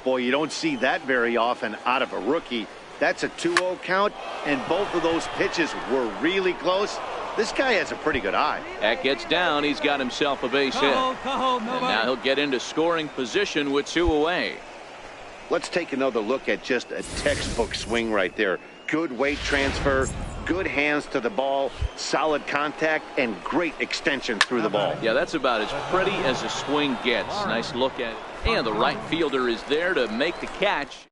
Boy, you don't see that very often out of a rookie. That's a 2-0 count, and both of those pitches were really close. This guy has a pretty good eye. That gets down. He's got himself a base hit. And now he'll get into scoring position with 2 away. Let's take another look at just a textbook swing right there. Good weight transfer, good hands to the ball, solid contact, and great extension through the ball. Yeah, that's about as pretty as a swing gets. Nice look at it. And the right fielder is there to make the catch.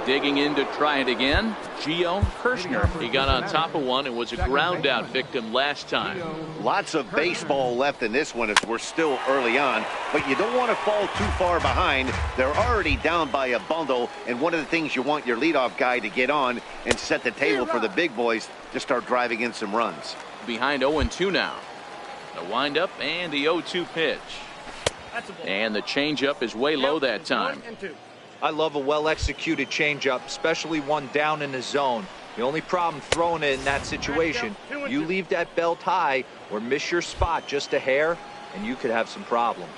Digging in to try it again, Gio Kirshner. He got on top of one and was a ground out victim last time. Lots of baseball left in this one as we're still early on, but you don't want to fall too far behind. They're already down by a bundle, and one of the things you want your leadoff guy to get on and set the table for the big boys to start driving in some runs. Behind 0-2 now. The windup and the 0-2 pitch. And the changeup is way low that time. I love a well-executed changeup, especially one down in the zone. The only problem throwing it in that situation, you leave that belt high or miss your spot just a hair, and you could have some problems.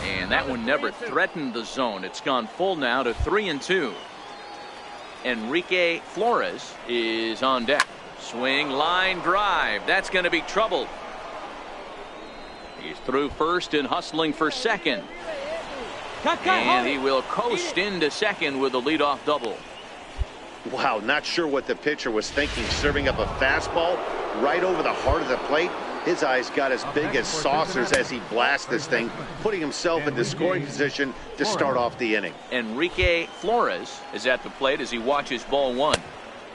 And that one never threatened the zone. It's gone full now to 3-2. Enrique Flores is on deck. Swing, line, drive. That's going to be trouble. He's through first and hustling for second. And he will coast into second with a leadoff double. Wow, not sure what the pitcher was thinking, serving up a fastball right over the heart of the plate. His eyes got as big as saucers as he blasts this thing, putting himself into scoring position to start off the inning. Enrique Flores is at the plate as he watches ball one.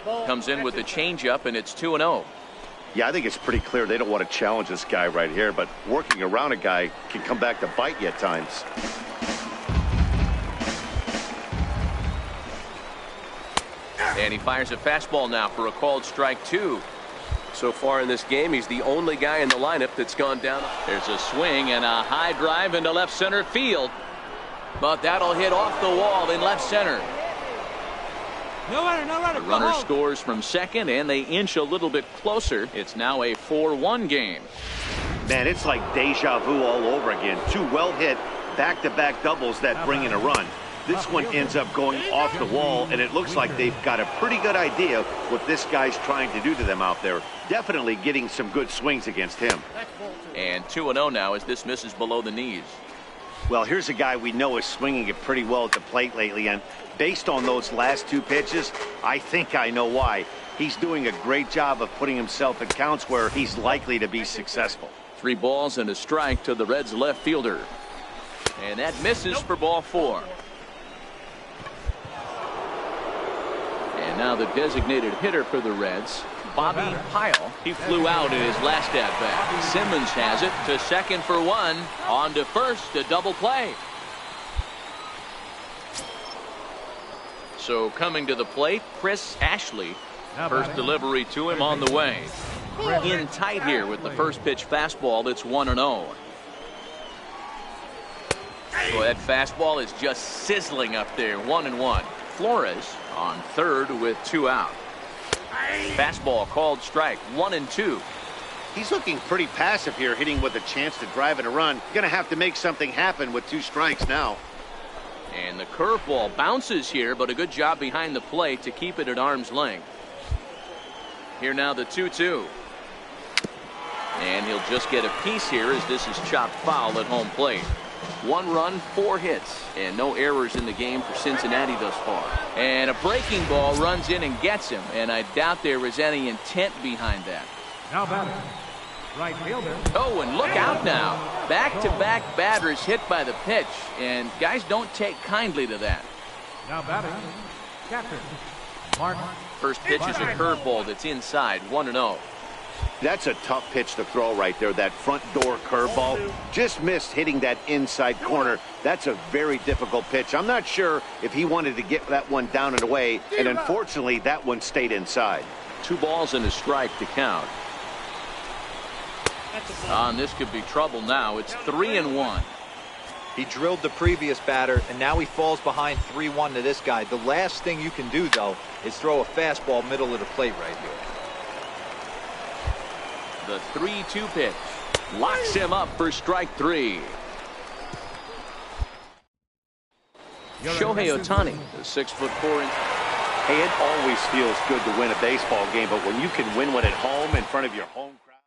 Comes in with the changeup, and it's 2-0. Yeah, I think it's pretty clear they don't want to challenge this guy right here, but working around a guy can come back to bite you at times. And he fires a fastball now for a called strike 2. So far in this game, he's the only guy in the lineup that's gone down. There's a swing and a high drive into left center field. But that'll hit off the wall in left center. No runner, no runner. The runner scores from second, and they inch a little bit closer. It's now a 4-1 game. Man, it's like deja vu all over again. Two well-hit back-to-back doubles that bring in a run. This one ends up going off the wall, and it looks like they've got a pretty good idea what this guy's trying to do to them out there. Definitely getting some good swings against him. And 2-0 now as this misses below the knees. Well, here's a guy we know is swinging it pretty well at the plate lately, and based on those last two pitches, I think I know why. He's doing a great job of putting himself in counts where he's likely to be successful. 3 balls and a strike to the Reds' left fielder. And that misses for ball 4. And now the designated hitter for the Reds, Bobby Pyle. He flew out in his last at-bat. Simmons has it to second for 1. On to first, a double play. So coming to the plate, Chris Ashley. First delivery to him on the way. In tight here with the first pitch fastball. It's 1-0. So that fastball is just sizzling up there. 1-1. Flores on third with 2 out. Fastball called strike. 1-2. He's looking pretty passive here, hitting with a chance to drive in a run. Going to have to make something happen with 2 strikes now. And the curveball bounces here, but a good job behind the plate to keep it at arm's length. Here now the 2-2. And he'll just get a piece here as this is chopped foul at home plate. 1 run, 4 hits, and no errors in the game for Cincinnati thus far. And a breaking ball runs in and gets him, and I doubt there was any intent behind that. Now batting, right fielder. Oh, and look out now. Back-to-back batters hit by the pitch, and guys don't take kindly to that. Now batting, catcher, Mark. First pitch is a curveball that's inside, 1-0. That's a tough pitch to throw right there, that front door curveball. Just missed hitting that inside corner. That's a very difficult pitch. I'm not sure if he wanted to get that one down and away, and unfortunately that one stayed inside. 2 balls and a strike to count. And this could be trouble now. It's 3-1. He drilled the previous batter, and now he falls behind 3-1 to this guy. The last thing you can do, though, is throw a fastball middle of the plate right here. The 3-2 pitch locks him up for strike 3. Shohei Ohtani, the 6'4". Hey, it always feels good to win a baseball game, but when you can win one at home in front of your home crowd.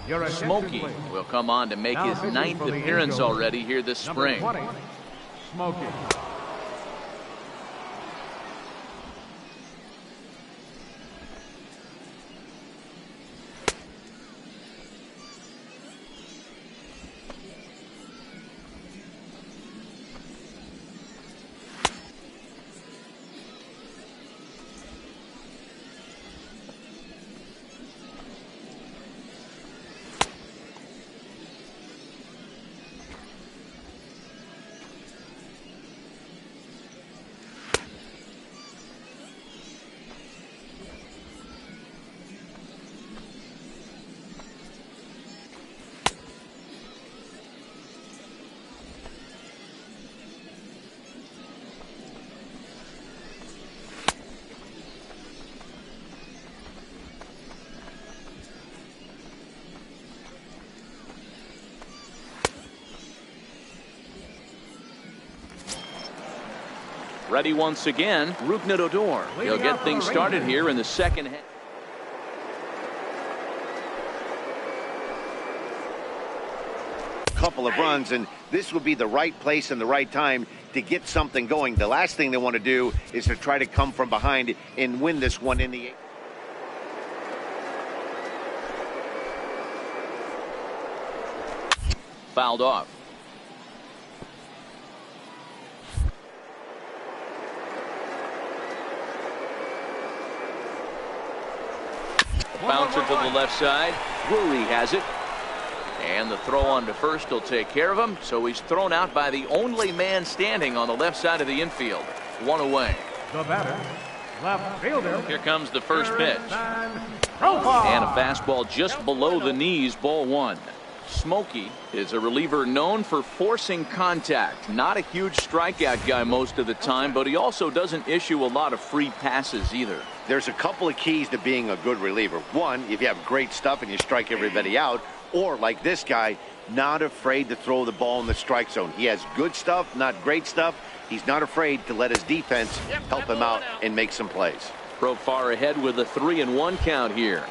Your attention, Smokey please. will come on to make Now his pitching 9th for the appearance Angels, already here this number spring. 20, Smokey. Ready once again, Odor. He'll get things started here in the second half. Couple of runs, and this would be the right place and the right time to get something going. The last thing they want to do is to try to come from behind and win this one in the 8th. Fouled off. Bouncer to the left side. Drury has it. And the throw on to first will take care of him. So he's thrown out by the only man standing on the left side of the infield. One away. The batter, left fielder. Here comes the first pitch. Profile. And a fastball just below the knees, ball one. Smokey is a reliever known for forcing contact. Not a huge strikeout guy most of the time, but he also doesn't issue a lot of free passes either. There's a couple of keys to being a good reliever. One, if you have great stuff and you strike everybody out, or like this guy, not afraid to throw the ball in the strike zone. He has good stuff, not great stuff. He's not afraid to let his defense help him out and make some plays. Profar ahead with a 3-1 count here.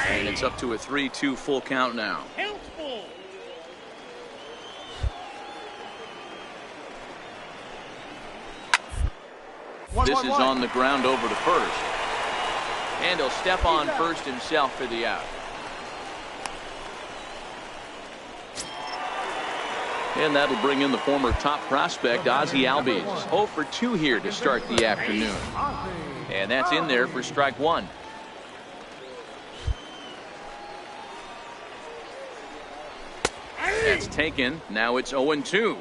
And it's up to a 3-2 full count now. This is on the ground over to first. And he'll step on first himself for the out. And that'll bring in the former top prospect, Ozzie Albies. 0 for 2 here to start the afternoon. And that's in there for strike one. That's taken. Now it's 0-2.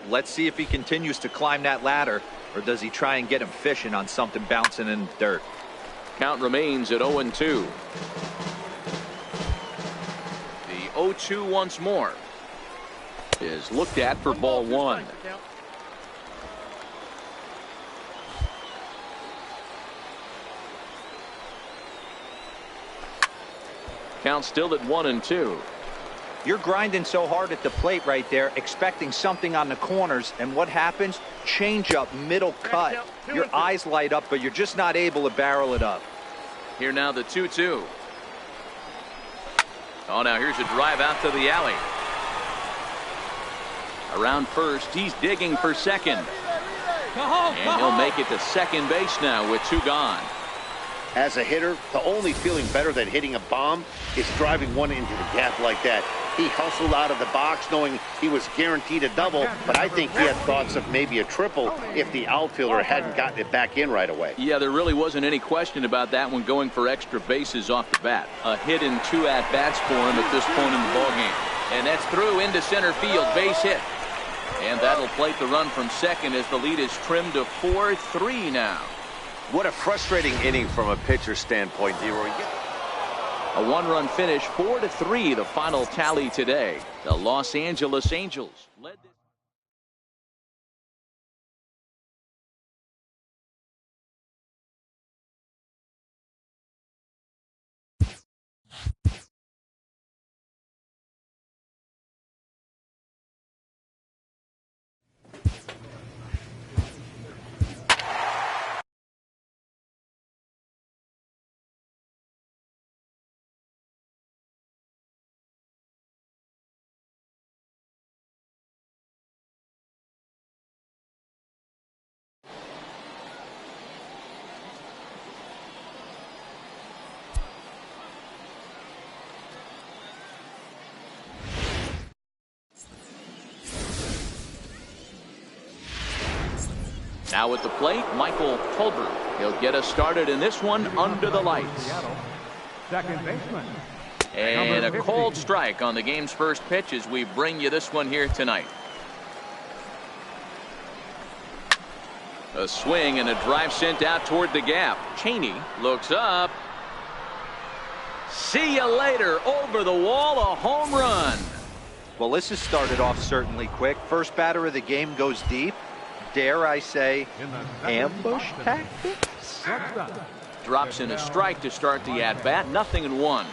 Let's see if he continues to climb that ladder, or does he try and get him fishing on something bouncing in the dirt. Count remains at 0-2. The 0-2 once more is looked at for ball one. Count still at 1-2. You're grinding so hard at the plate right there, expecting something on the corners, and what happens? Change up, middle cut. Your eyes light up, but you're just not able to barrel it up. Here now the 2-2. Oh, now here's a drive out to the alley. Around first, he's digging for second. And he'll make it to second base now with 2 gone. As a hitter, the only feeling better than hitting a bomb is driving one into the gap like that. He hustled out of the box knowing he was guaranteed a double, but I think he had thoughts of maybe a triple if the outfielder hadn't gotten it back in right away. Yeah, there really wasn't any question about that one going for extra bases off the bat. A hit in 2 at-bats for him at this point in the ballgame. And that's through into center field, base hit. And that'll plate the run from second as the lead is trimmed to 4-3 now. What a frustrating inning from a pitcher's standpoint, Leroy. A 1-run finish, 4-3, the final tally today. The Los Angeles Angels led this Now at the plate, Michael Tolbert. He'll get us started in this one under the lights. Second baseman. And a cold strike on the game's first pitch as we bring you this one here tonight. A swing and a drive sent out toward the gap. Cheney looks up. See you later. Over the wall, a home run. Well, this has started off certainly quick. First batter of the game goes deep. Dare I say, ambush tactics? Drops in a strike to start the at-bat. 0-1.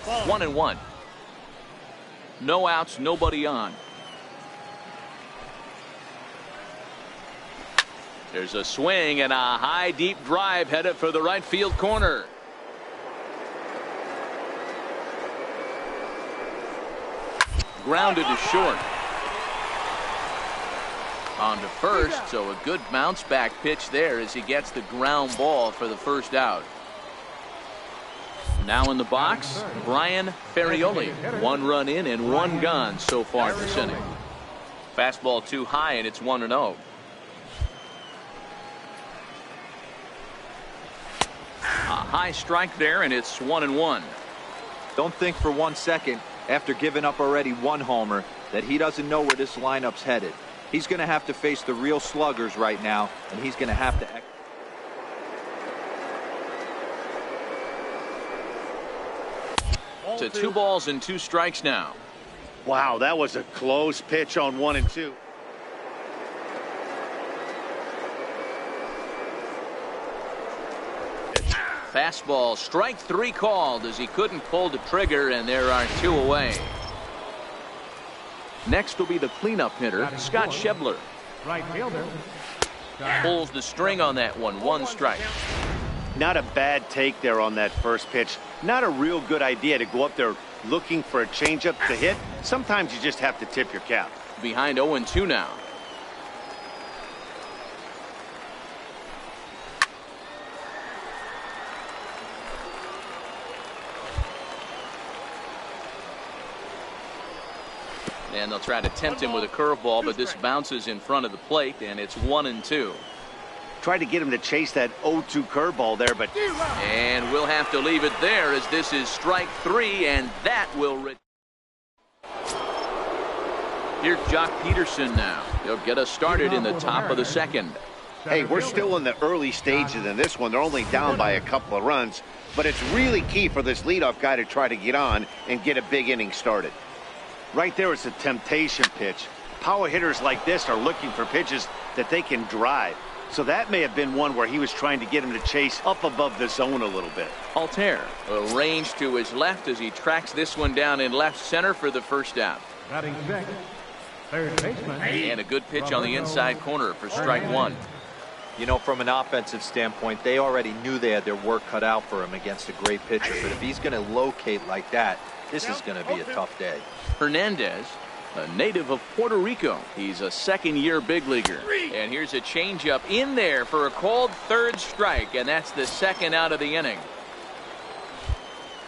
1-1. No outs, nobody on. There's a swing and a high deep drive headed for the right field corner. Grounded to short. On to first, so a good bounce back pitch there as he gets the ground ball for the first out. Now in the box, Brian Ferrioli. 1 run in and 1 gone so far this inning. Fastball too high and it's 1-0. A high strike there and it's 1-1. Don't think for 1 second, after giving up already 1 homer, that he doesn't know where this lineup's headed. He's going to have to face the real sluggers right now, and he's going to have to. To 2 balls and 2 strikes now. Wow, that was a close pitch on 1 and 2. Fastball, strike 3 called as he couldn't pull the trigger, and there are 2 away. Next will be the cleanup hitter, Scott Schebler. Right fielder. Pulls the string on that one. 1 strike. Not a bad take there on that first pitch. Not a real good idea to go up there looking for a changeup to hit. Sometimes you just have to tip your cap. Behind 0-2 now. And they'll try to tempt him with a curveball, but this bounces in front of the plate, and it's 1-2. Tried to get him to chase that 0-2 curveball there, but. And we'll have to leave it there as this is strike 3, and that will. Here's Jock Peterson now. He'll get us started in the top of the second. Hey, we're still in the early stages in this one. They're only down by a couple of runs, but it's really key for this leadoff guy to try to get on and get a big inning started. Right there is a temptation pitch. Power hitters like this are looking for pitches that they can drive. So that may have been one where he was trying to get him to chase up above the zone a little bit. Altair, a range to his left as he tracks this one down in left center for the first out. Batting 6th. Third baseman. And a good pitch on the inside corner for strike 1. You know, from an offensive standpoint, they already knew they had their work cut out for him against a great pitcher. But if he's going to locate like that, this is going to be a tough day. Hernandez, a native of Puerto Rico. He's a second-year big leaguer. And here's a changeup in there for a called 3rd strike, and that's the 2nd out of the inning.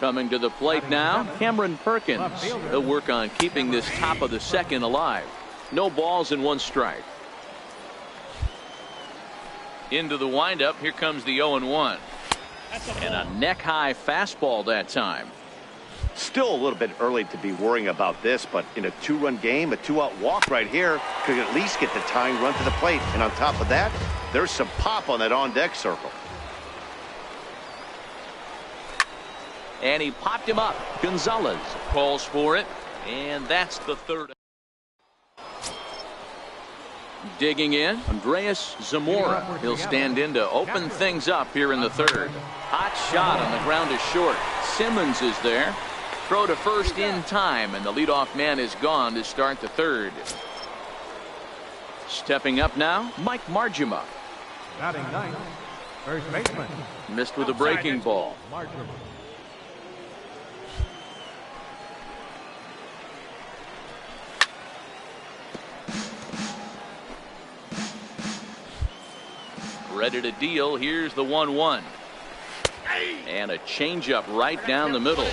Coming to the plate now, Cameron Perkins. He'll work on keeping this top of the 2nd alive. No balls and 1 strike. Into the windup, here comes the 0-1. And a neck-high fastball that time. Still a little bit early to be worrying about this, but in a 2-run game, a 2-out walk right here could at least get the tying run to the plate. And on top of that, there's some pop on that on-deck circle. And he popped him up. Gonzalez calls for it, and that's the 3rd. Digging in, Andreas Zamora. He'll stand in to open things up here in the 3rd. Hot shot on the ground is short. Simmons is there. Throw to first in time, and the leadoff man is gone to start the 3rd. Stepping up now, Mike Margima. Batting 9th. First baseman. Missed with a breaking ball. Margima. Ready to deal. Here's the 1-1. And a changeup right down the middle.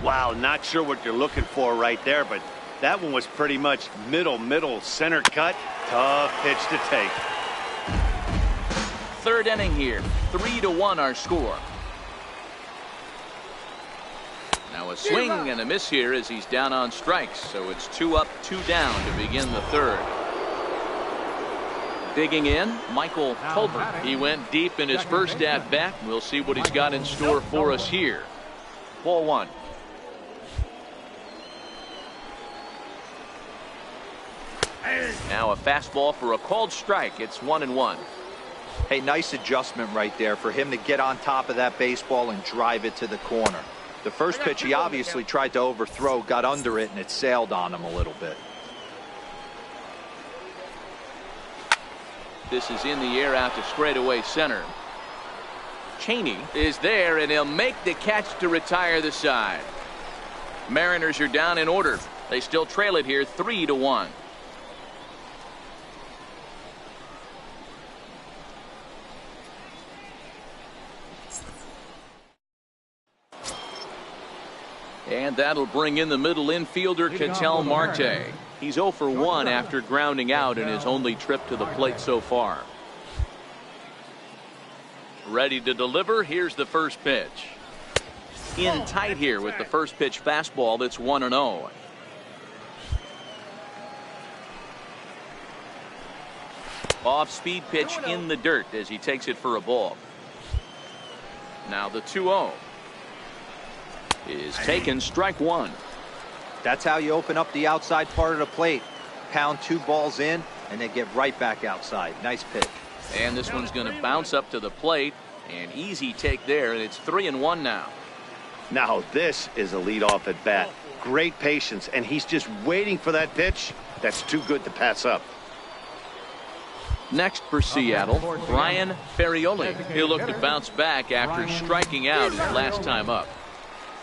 Wow, not sure what you're looking for right there, but That one was pretty much middle, center cut. Tough pitch to take. Third inning here. 3-1 our score. Now a swing and a miss here as he's down on strikes. So it's 2 up, 2 down to begin the third. Digging in, Michael Tolbert. He went deep in his first at bat. We'll see what he's got in store for us here. Ball 1. Now a fastball for a called strike. It's 1-1. Hey, nice adjustment right there for him to get on top of that baseball and drive it to the corner. The first pitch he obviously tried to overthrow, got under it, and it sailed on him a little bit. This is in the air out to straightaway center. Cheney is there, and he'll make the catch to retire the side. Mariners are down in order. They still trail it here 3-1. And that'll bring in the middle infielder, Ketel Marte. He's 0 for 1 after grounding out in his only trip to the plate so far. Ready to deliver. Here's the first pitch. In tight here with the first pitch fastball. That's 1-0. Off speed pitch in the dirt as he takes it for a ball. Now the 2-0 is taken, strike 1. That's how you open up the outside part of the plate. Pound 2 balls in and then get right back outside. Nice pitch. And this one's going to bounce up to the plate. An easy take there, and it's 3-1 now. Now this is a leadoff at bat. Great patience, and he's just waiting for that pitch. That's too good to pass up. Next for Seattle, Brian Ferrioli. He'll look to bounce back after striking out his last time up.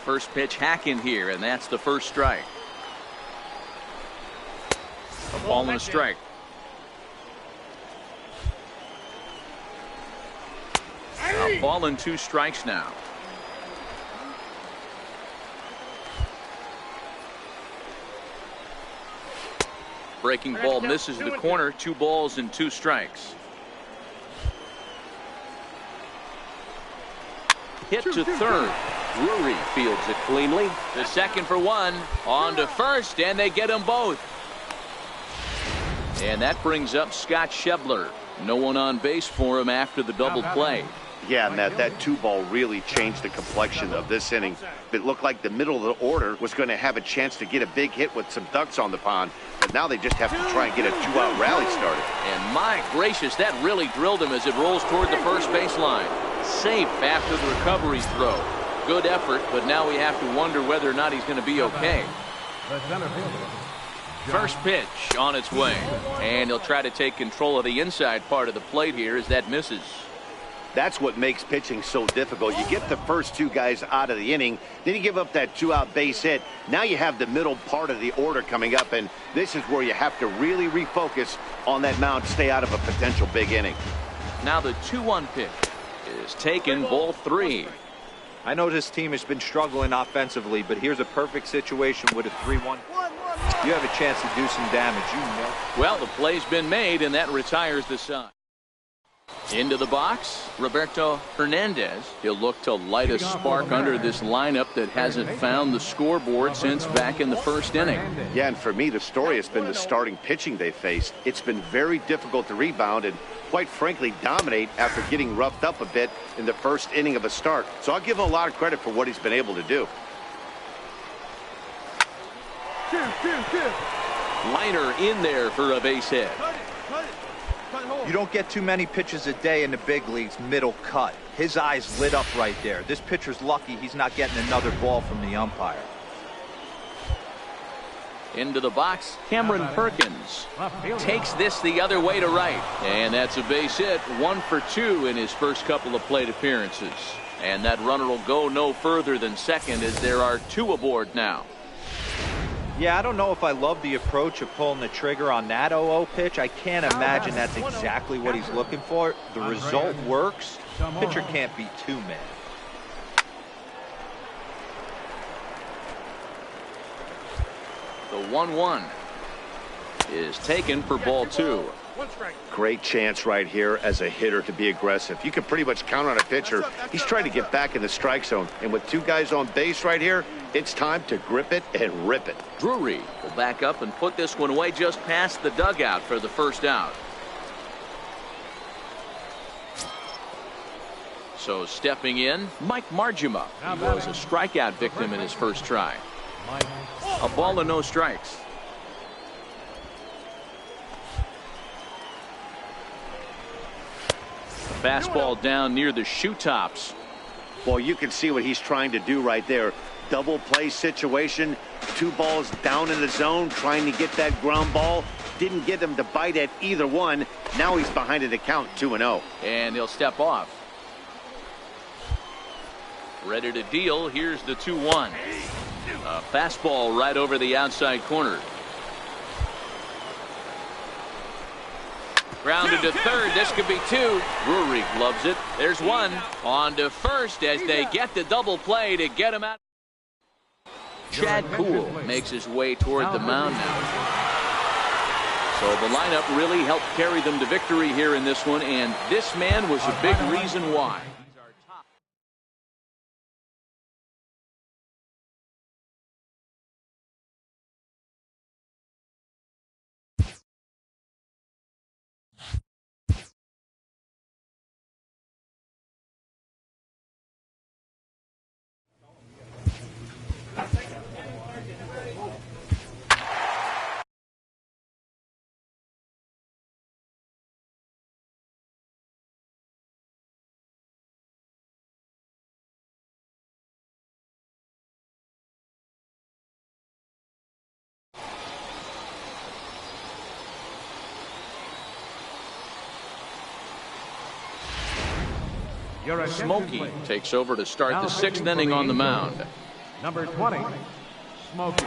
First pitch hack in here, and that's the first strike. A ball and a strike. A ball and 2 strikes now. Breaking ball misses the corner. 2 balls and 2 strikes. Hit to third. Drury fields it cleanly. The second for 1. On to first, and they get them both. And that brings up Scott Schebler. No one on base for him after the double play. Yeah, Matt, that 2-ball really changed the complexion of this inning. It looked like the middle of the order was going to have a chance to get a big hit with some ducks on the pond, but now they just have to try and get a 2-out rally started. And my gracious, that really drilled him as it rolls toward the first baseline. Safe after the recovery throw. Good effort, but now we have to wonder whether or not he's going to be okay. First pitch on its way, and he'll try to take control of the inside part of the plate here as that misses. That's what makes pitching so difficult. You get the first 2 guys out of the inning, then you give up that 2-out base hit. Now you have the middle part of the order coming up, and this is where you have to really refocus on that mound, stay out of a potential big inning. Now the 2-1 pitch is taken, ball 3. I know this team has been struggling offensively, but here's a perfect situation with a 3-1. You have a chance to do some damage, you know. Well, the play's been made, and that retires the side. Into the box, Roberto Hernandez. He'll look to light a spark under this lineup that hasn't found the scoreboard since back in the first inning. Yeah, and for me, the story has been the starting pitching they faced. It's been very difficult to rebound and, quite frankly, dominate after getting roughed up a bit in the first inning of a start. So I'll give him a lot of credit for what he's been able to do. Liner in there for a base hit. You don't get too many pitches a day in the big leagues middle cut. His eyes lit up right there. This pitcher's lucky he's not getting another ball from the umpire. Into the box, Cameron Perkins takes this the other way to right. And that's a base hit, 1 for 2 in his first couple of plate appearances. And that runner will go no further than second as there are 2 aboard now. Yeah, I don't know if I love the approach of pulling the trigger on that 0-0 pitch. I can't imagine that's exactly what he's looking for. The result works. Pitcher can't be too mad. The 1-1 is taken for ball 2. Great chance right here as a hitter to be aggressive. You can pretty much count on a pitcher. He's trying to get back in the strike zone. And with 2 guys on base right here, it's time to grip it and rip it. Drury will back up and put this one away just past the dugout for the first out. So stepping in, Mike Margima. He was a strikeout victim in his first try. A ball and no strikes. Fastball down near the shoe tops. Well, you can see what he's trying to do right there. Double play situation. 2 balls down in the zone, trying to get that ground ball. Didn't get him to bite at either one. Now he's behind in the count, 2-0. And he'll step off. Ready to deal. Here's the 2-1. A fastball right over the outside corner. Grounded to third. This could be 2. Drury loves it. There's 1. On to first as they get the double play to get him out. Chad Poole makes his way toward the mound now. So the lineup really helped carry them to victory here in this one, and this man was a big reason why. Smokey takes over to start the 6th inning on the mound. Number 20, Smokey.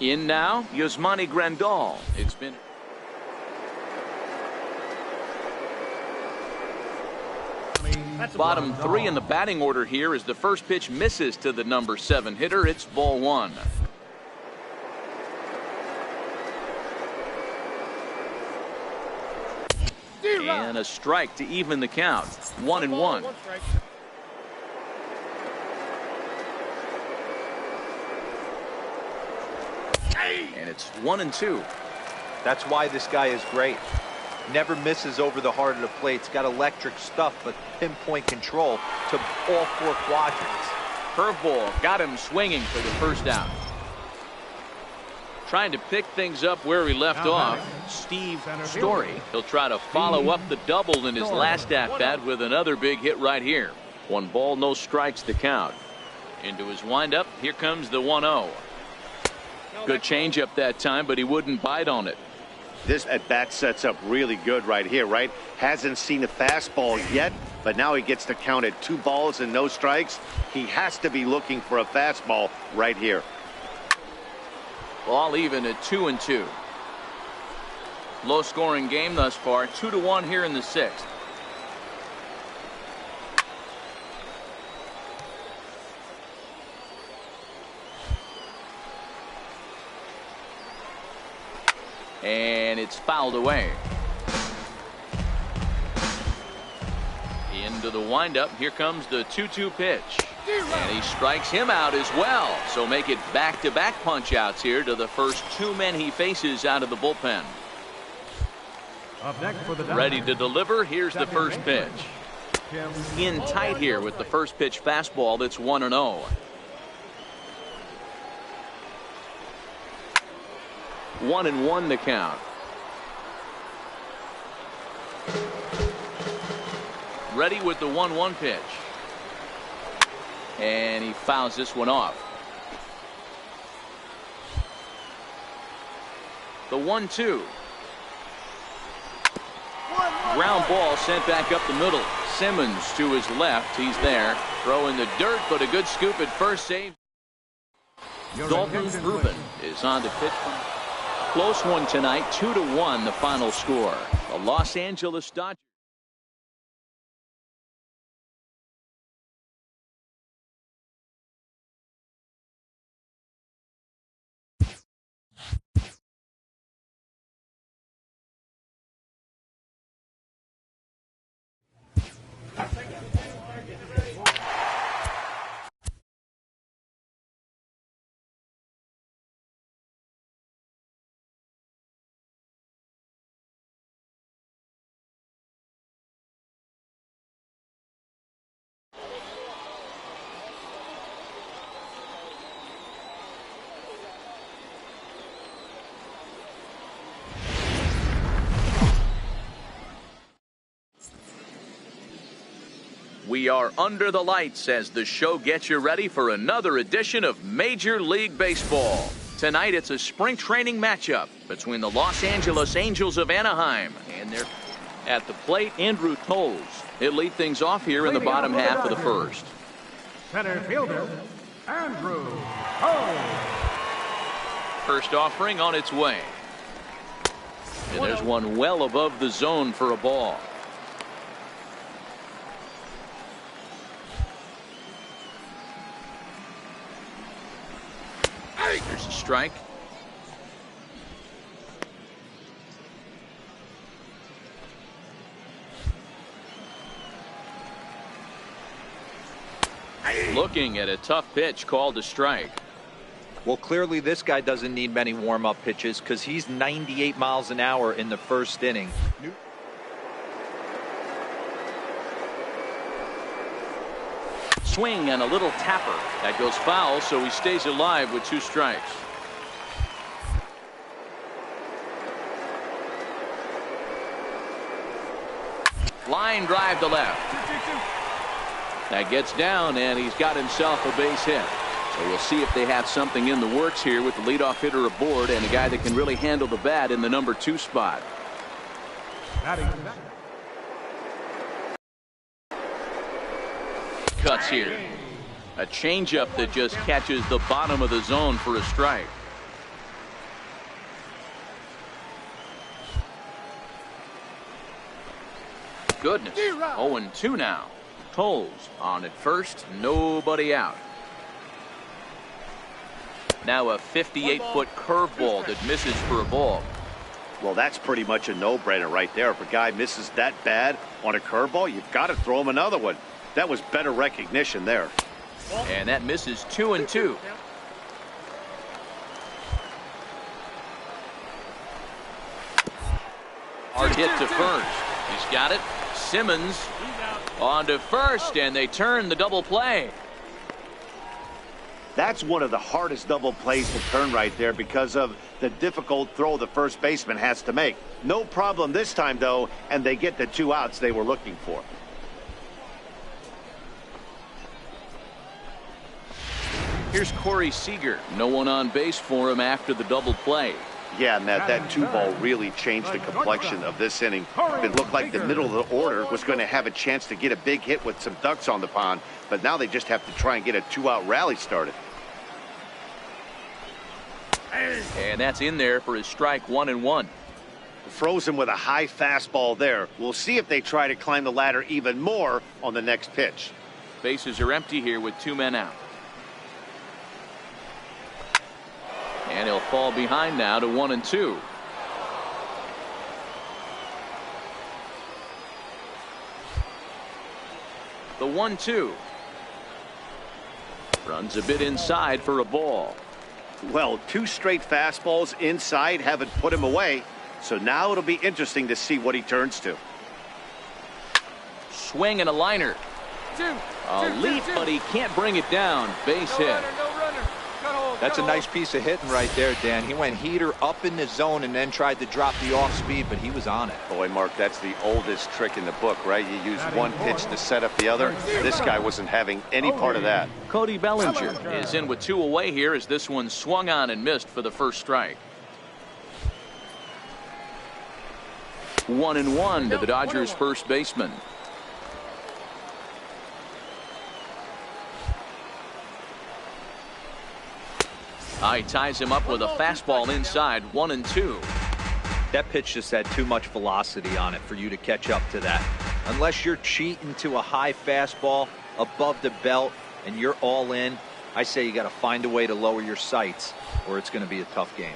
In now, Yasmani Grandal. It's been bottom 3 in the batting order here as the first pitch misses to the number 7 hitter. It's ball 1. And a strike to even the count. 1-1. And it's 1-2. That's why this guy is great. Never misses over the heart of the plate. It's got electric stuff, but pinpoint control to all 4 quadrants. Curveball got him swinging for the first out. Trying to pick things up where he left off, Steve Story. He'll try to follow up the double in his last at-bat with another big hit right here. 1 ball, no strikes to count. Into his windup, here comes the 1-0. Good changeup that time, but he wouldn't bite on it. This at-bat sets up really good right here, right? Hasn't seen a fastball yet, but now he gets to count at 2 balls and no strikes. He has to be looking for a fastball right here. All even at 2-2. Low scoring game thus far, 2-1 here in the 6th. And it's fouled away. Into the windup. Here comes the 2-2 pitch. And he strikes him out as well. So make it back-to-back punch-outs here to the first two men he faces out of the bullpen. Up next for the Ready to deliver. Here's the first pitch. In tight here with the first pitch fastball that's 1-0. 1-1 the count. Ready with the 1-1 pitch. And he fouls this one off. The 1-2. Ground ball sent back up the middle. Simmons to his left. He's there. Throw in the dirt, but a good scoop at first. Save. Dalton Ruben is on to pitch. Close one tonight. 2-1 the final score. The Los Angeles Dodgers. We are under the lights as the show gets you ready for another edition of Major League Baseball. Tonight it's a spring training matchup between the Los Angeles Angels of Anaheim and their at the plate Andrew Toles. He'll lead things off here in the bottom half of the first. Center fielder, Andrew Toles. First offering on its way. And there's one well above the zone for a ball. There's a strike. Looking at a tough pitch called a strike. Well, clearly this guy doesn't need many warm-up pitches because he's 98 miles an hour in the first inning. Swing and a little tapper. That goes foul, so he stays alive with 2 strikes. Line drive to left. That gets down, and he's got himself a base hit. So we'll see if they have something in the works here with the leadoff hitter aboard and a guy that can really handle the bat in the number 2 spot. Cuts here. A changeup that just catches the bottom of the zone for a strike. Goodness. 0-2 now. Toles on at first. Nobody out. Now a 58-foot curveball that misses for a ball. Well, that's pretty much a no-brainer right there. If a guy misses that bad on a curveball, you've got to throw him another one. That was better recognition there. And that misses 2-2. Hard hit to first. He's got it. Simmons on to first, and they turn the double play. That's one of the hardest double plays to turn right there because of the difficult throw the first baseman has to make. No problem this time, though, and they get the 2 outs they were looking for. Here's Corey Seager. No one on base for him after the double play. Yeah, Matt, that 2-ball really changed the complexion of this inning. It looked like the middle of the order was going to have a chance to get a big hit with some ducks on the pond, but now they just have to try and get a 2-out rally started. And that's in there for his strike 1-1. Frozen with a high fastball there. We'll see if they try to climb the ladder even more on the next pitch. Bases are empty here with 2 men out. And he'll fall behind now to 1-2. The 1-2. Runs a bit inside for a ball. Well, 2 straight fastballs inside haven't put him away. So now it'll be interesting to see what he turns to. Swing and a liner. A leap, but he can't bring it down. Base hit. That's a nice piece of hitting right there, Dan. He went heater up in the zone and then tried to drop the off speed, but he was on it. Boy, Mark, that's the oldest trick in the book, right? You use one pitch to set up the other. This guy wasn't having any part of that. Cody Bellinger is in with 2 away here as this one swung on and missed for the first strike. 1-1 to the Dodgers first baseman. He ties him up with a fastball inside. 1-2. That pitch just had too much velocity on it for you to catch up to that. Unless you're cheating to a high fastball above the belt and you're all in, I say you got to find a way to lower your sights or it's going to be a tough game.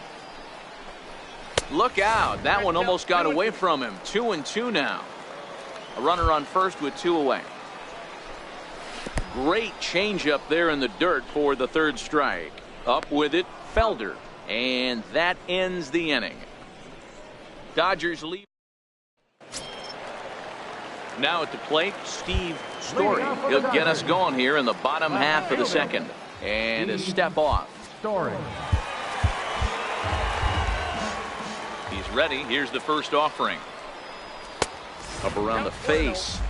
Look out. That one almost got away from him. 2-2 now. A runner on first with 2 away. Great changeup there in the dirt for the third strike. Up with it, Felder. And that ends the inning. Dodgers lead. Now at the plate, Steve Story. He'll get us going here in the bottom half of the second. And a step off. Story. He's ready. Here's the first offering. Up around the face.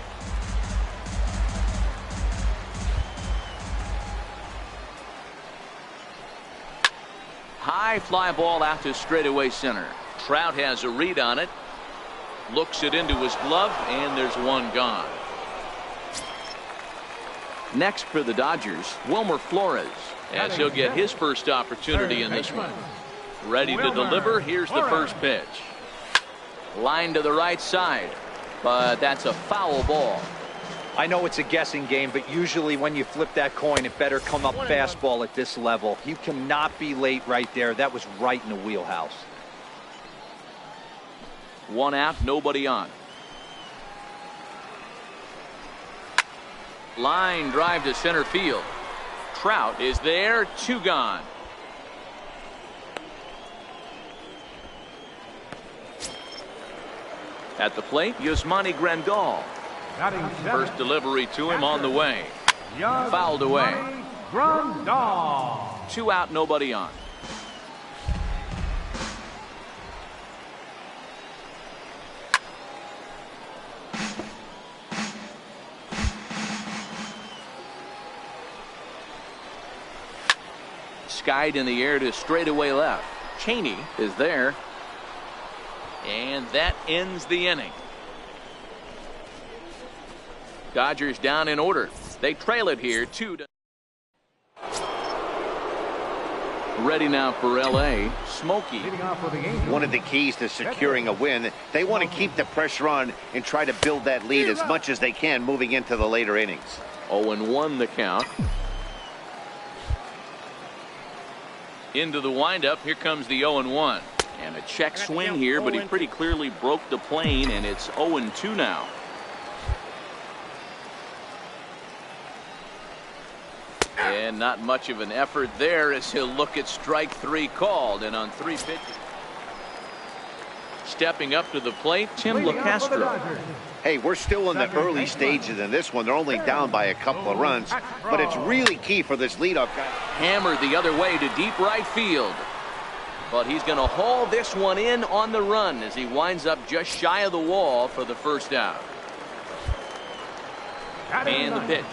High fly ball out to straightaway center. Trout has a read on it. Looks it into his glove, and there's one gone. Next for the Dodgers, Wilmer Flores, as he'll get his first opportunity in this one. Ready to deliver. Here's the first pitch. Line to the right side, but that's a foul ball. I know it's a guessing game, but usually when you flip that coin, it better come up fastball at this level. You cannot be late right there. That was right in the wheelhouse. 1 out, nobody on. Line drive to center field. Trout is there, 2 gone. At the plate, Yasmani Grandal. First delivery to him on the way. Fouled away. 2 out, nobody on. Skied in the air to straightaway left. Cheney is there. And that ends the inning. Dodgers down in order. They trail it here 2-. Ready now for L.A. Smokey. One of the keys to securing a win, they want to keep the pressure on and try to build that lead as much as they can moving into the later innings. 0-1 the count. Into the windup. Here comes the 0-1. And a check swing here, but he pretty clearly broke the plane, and it's 0-2 now. And not much of an effort there as he'll look at strike 3 called, and on 3 pitches. Stepping up to the plate, Tim LaCastro. Hey, we're still in the early stages in this one. They're only down by a couple of runs, but it's really key for this leadoff guy. Hammered the other way to deep right field. But he's going to haul this one in on the run as he winds up just shy of the wall for the first out. And the pitch.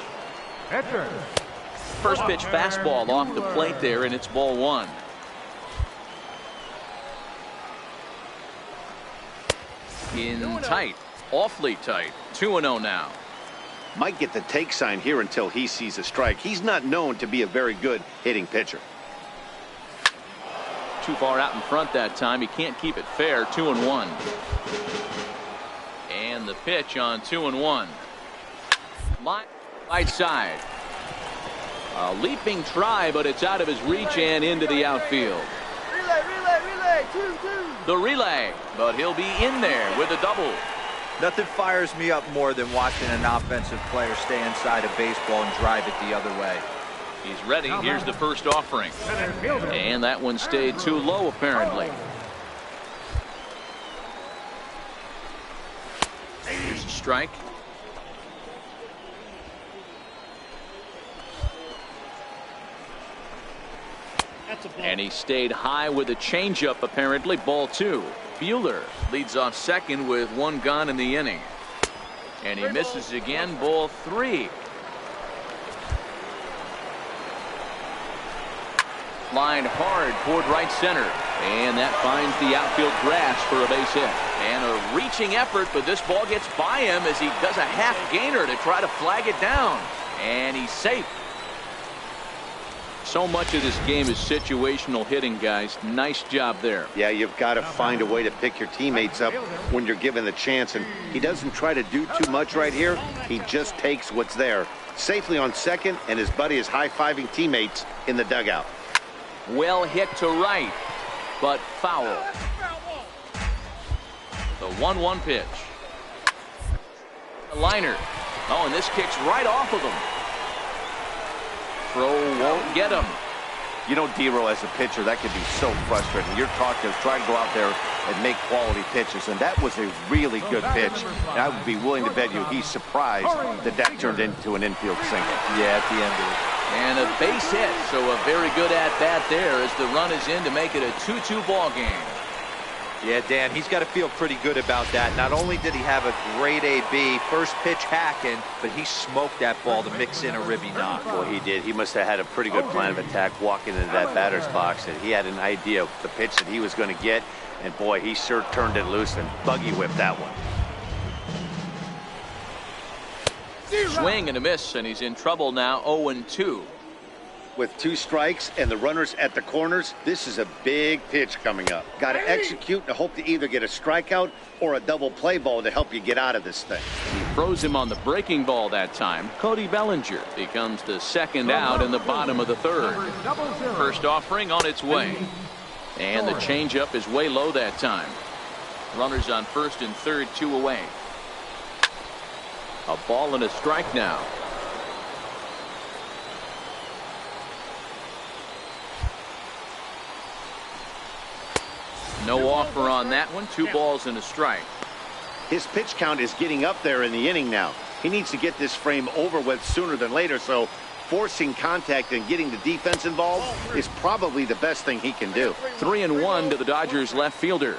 First pitch fastball off the plate there, and it's ball 1. In tight, awfully tight. 2-0 now. Might get the take sign here until he sees a strike. He's not known to be a very good hitting pitcher. Too far out in front that time. He can't keep it fair. 2-1. And the pitch on 2-1. Right side. A leaping try, but it's out of his reach and into the outfield. Relay, 2-2. The relay, but he'll be in there with a double. Nothing fires me up more than watching an offensive player stay inside of baseball and drive it the other way. He's ready. Here's the first offering. And that one stayed too low, apparently. Here's a strike. And he stayed high with a changeup, apparently. Ball 2. Buehler leads off second with 1 gone in the inning. And he misses again. Ball 3. Lined hard toward right center. And that finds the outfield grass for a base hit. And a reaching effort, but this ball gets by him as he does a half gainer to try to flag it down. And he's safe. So much of this game is situational hitting, guys. Nice job there. Yeah, you've got to find a way to pick your teammates up when you're given the chance. And he doesn't try to do too much right here. He just takes what's there. Safely on second, and his buddy is high-fiving teammates in the dugout. Well hit to right, but foul. The 1-1 pitch. A liner. Oh, and this kicks right off of him. Throw won't get him. You know, D-Row, as a pitcher, that can be so frustrating. You're taught to try to go out there and make quality pitches, and that was a really good pitch. And I would be willing to bet you he's surprised that turned into an infield single. Yeah, at the end of it. And a base hit, so a very good at-bat there as the run is in to make it a 2-2 ball game. Yeah, Dan, he's got to feel pretty good about that. Not only did he have a great AB, first pitch hacking, but he smoked that ball to mix in a ribby knock. Well, he did. He must have had a pretty good plan of attack walking into that batter's box, and he had an idea of the pitch that he was going to get, and boy, he sure turned it loose and buggy whipped that one. Swing and a miss, and he's in trouble now. 0-2. With 2 strikes and the runners at the corners, this is a big pitch coming up. Got to execute and hope to either get a strikeout or a double play ball to help you get out of this thing. He throws him on the breaking ball that time. Cody Bellinger becomes the second out in the bottom of the 3rd. First offering on its way. And the changeup is way low that time. Runners on first and third, 2 away. A ball and a strike now. No offer on that one. 2 balls and a strike. His pitch count is getting up there in the inning now. He needs to get this frame over with sooner than later, so forcing contact and getting the defense involved is probably the best thing he can do. 3-1 to the Dodgers left fielder.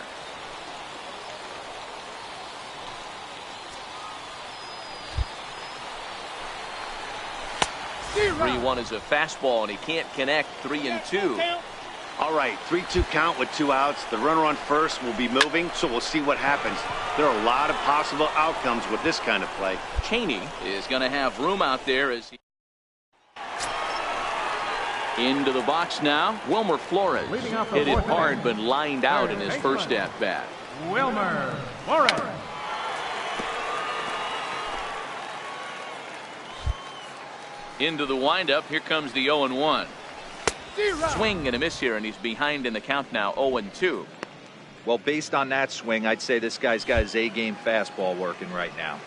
Three-1 is a fastball, and he can't connect. 3-2. All right, 3-2 count with 2 outs. The runner on first will be moving, so we'll see what happens. There are a lot of possible outcomes with this kind of play. Cheney is going to have room out there as he into the box now. Wilmer Flores hit it hard but lined out in his first at bat. Wilmer Flores. Into the windup. Here comes the 0-1. Swing and a miss here, and he's behind in the count now. 0-2. Well, based on that swing, I'd say this guy's got his A-game fastball working right now.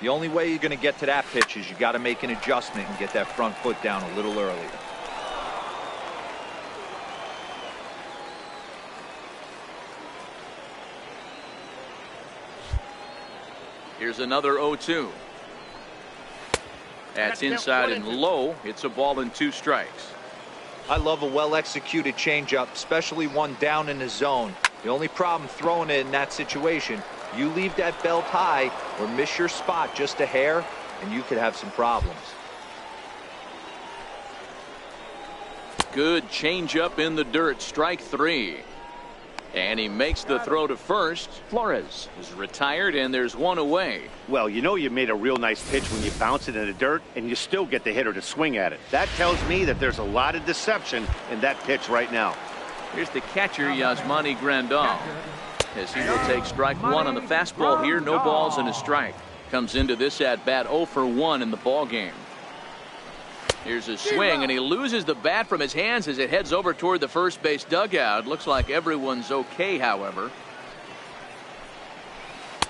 The only way you're going to get to that pitch is you got to make an adjustment and get that front foot down a little earlier. Here's another 0-2. That's inside and low. It's a ball and 2 strikes. I love a well-executed changeup, especially one down in the zone. The only problem throwing it in that situation, you leave that belt high or miss your spot just a hair, and you could have some problems. Good changeup in the dirt. Strike 3. And he makes the throw to first. Flores is retired, and there's 1 away. Well, you know you made a real nice pitch when you bounce it in the dirt and you still get the hitter to swing at it. That tells me that there's a lot of deception in that pitch right now. Here's the catcher, Yasmani Grandal, as he will take strike 1 on the fastball here. No balls and a strike. Comes into this at bat 0 for 1 in the ball game. Here's a swing, and he loses the bat from his hands as it heads over toward the first base dugout. Looks like everyone's okay, however.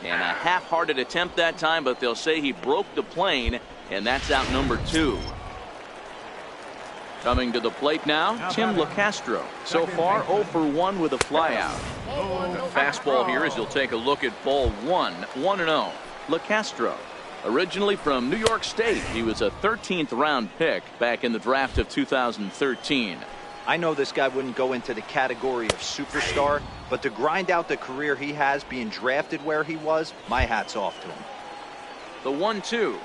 And a half-hearted attempt that time, but they'll say he broke the plane, and that's out number 2. Coming to the plate now, Tim LeCastro. So far, 0 for 1 with a flyout. Fastball here as he'll take a look at ball 1, 1-0. LeCastro, originally from New York State, he was a 13th round pick back in the draft of 2013. I know this guy wouldn't go into the category of superstar, but to grind out the career he has being drafted where he was, my hat's off to him. The 1-2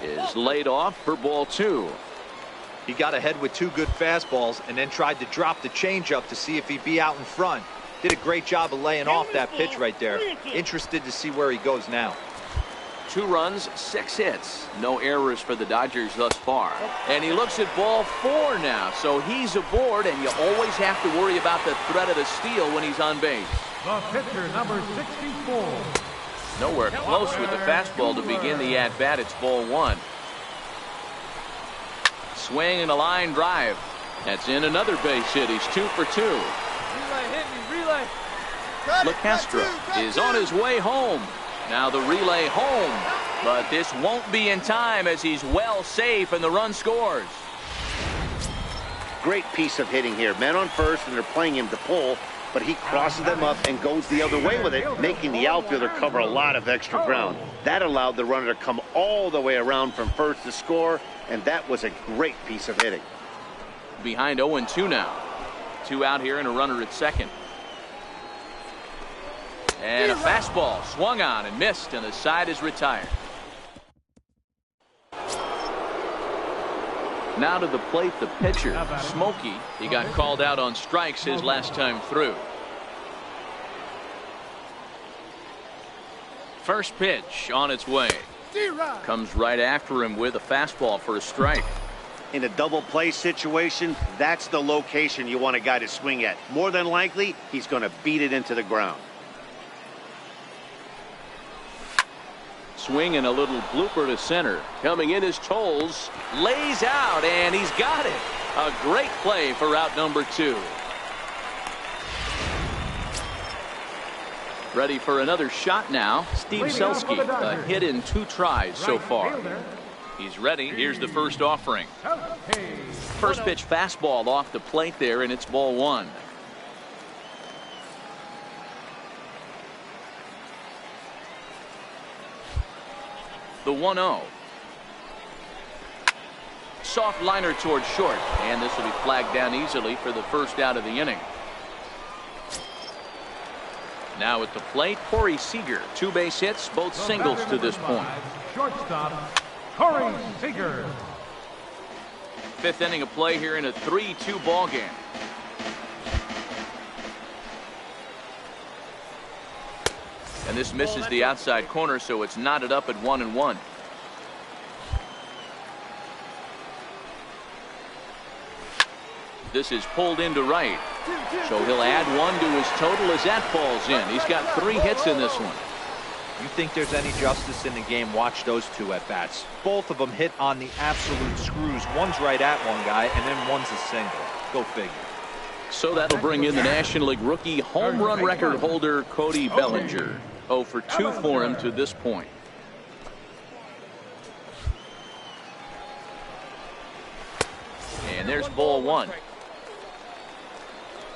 is laid off for ball 2. He got ahead with 2 good fastballs and then tried to drop the changeup to see if he'd be out in front. Did a great job of laying off that pitch right there. Interested to see where he goes now. 2 runs, 6 hits. No errors for the Dodgers thus far. And he looks at ball 4 now. So he's aboard, and you always have to worry about the threat of the steal when he's on base. The pitcher, number 64. Nowhere close with the fastball to begin the at-bat. It's ball 1. Swing and a line drive. That's in another base hit. He's 2 for 2. Relay, hit me, relay. LeCastro is on his way home. Now the relay home, but this won't be in time as he's well safe and the run scores. Great piece of hitting here. Men on first, and they're playing him to pull, but he crosses them up and goes the other way with it, making the outfielder cover a lot of extra ground. That allowed the runner to come all the way around from first to score, and that was a great piece of hitting. Behind 0-2 now. 2 out here and a runner at second. And a fastball swung on and missed, and the side is retired. Now to the plate, the pitcher, Smokey. He got called out on strikes his last time through. First pitch on its way. Comes right after him with a fastball for a strike. In a double play situation, that's the location you want a guy to swing at. More than likely, he's going to beat it into the ground. Swing and a little blooper to center. Coming in is Tolles. Lays out, and he's got it. A great play for out number 2. Ready for another shot now. Steve Selski, a hit in 2 tries so far. He's ready. Here's the first offering. First pitch fastball off the plate there, and it's ball 1. The 1-0. Soft liner towards short, and this will be flagged down easily for the first out of the inning. Now at the plate, Corey Seager. 2 base hits, both singles to this point. Shortstop, Corey Seager. 5th inning of play here in a 3-2 ball game. And this misses the outside corner, so it's knotted up at 1-1. This is pulled into right. So he'll add 1 to his total as that falls in. He's got 3 hits in this one. You think there's any justice in the game, watch those 2 at-bats. Both of them hit on the absolute screws. One's right at one guy, and then one's a single. Go figure. So that'll bring in the National League rookie home run record holder Cody Bellinger. 0 for 2 for him to this point. And there's ball 1.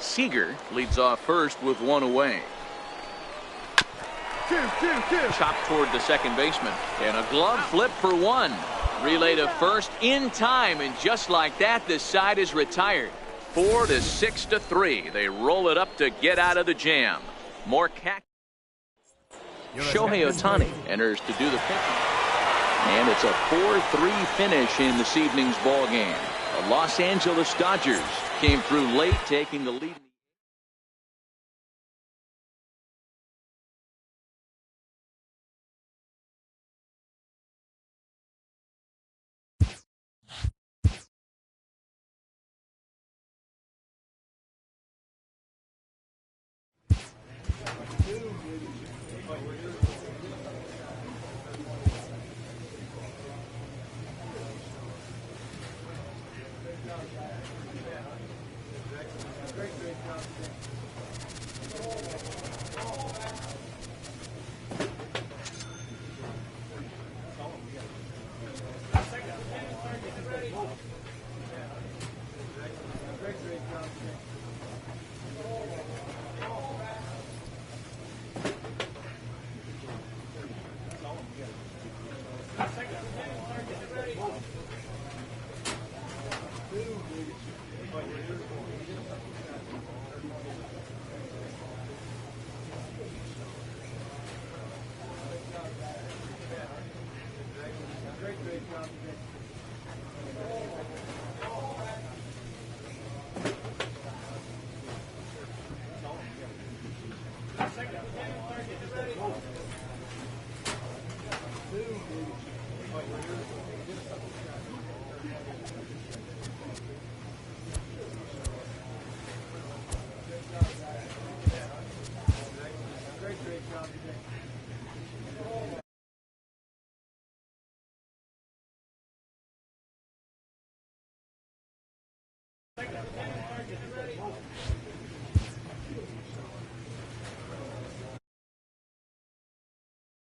Seager leads off first with 1 away. Chopped toward the second baseman. And a glove flip for 1. Relay to first in time, and just like that, the side is retired. 4 to 6 to 3. They roll it up to get out of the jam. More cat. Shohei Ohtani enters to do the pitching. And it's a 4-3 finish in this evening's ball game. The Los Angeles Dodgers came through late, taking the lead.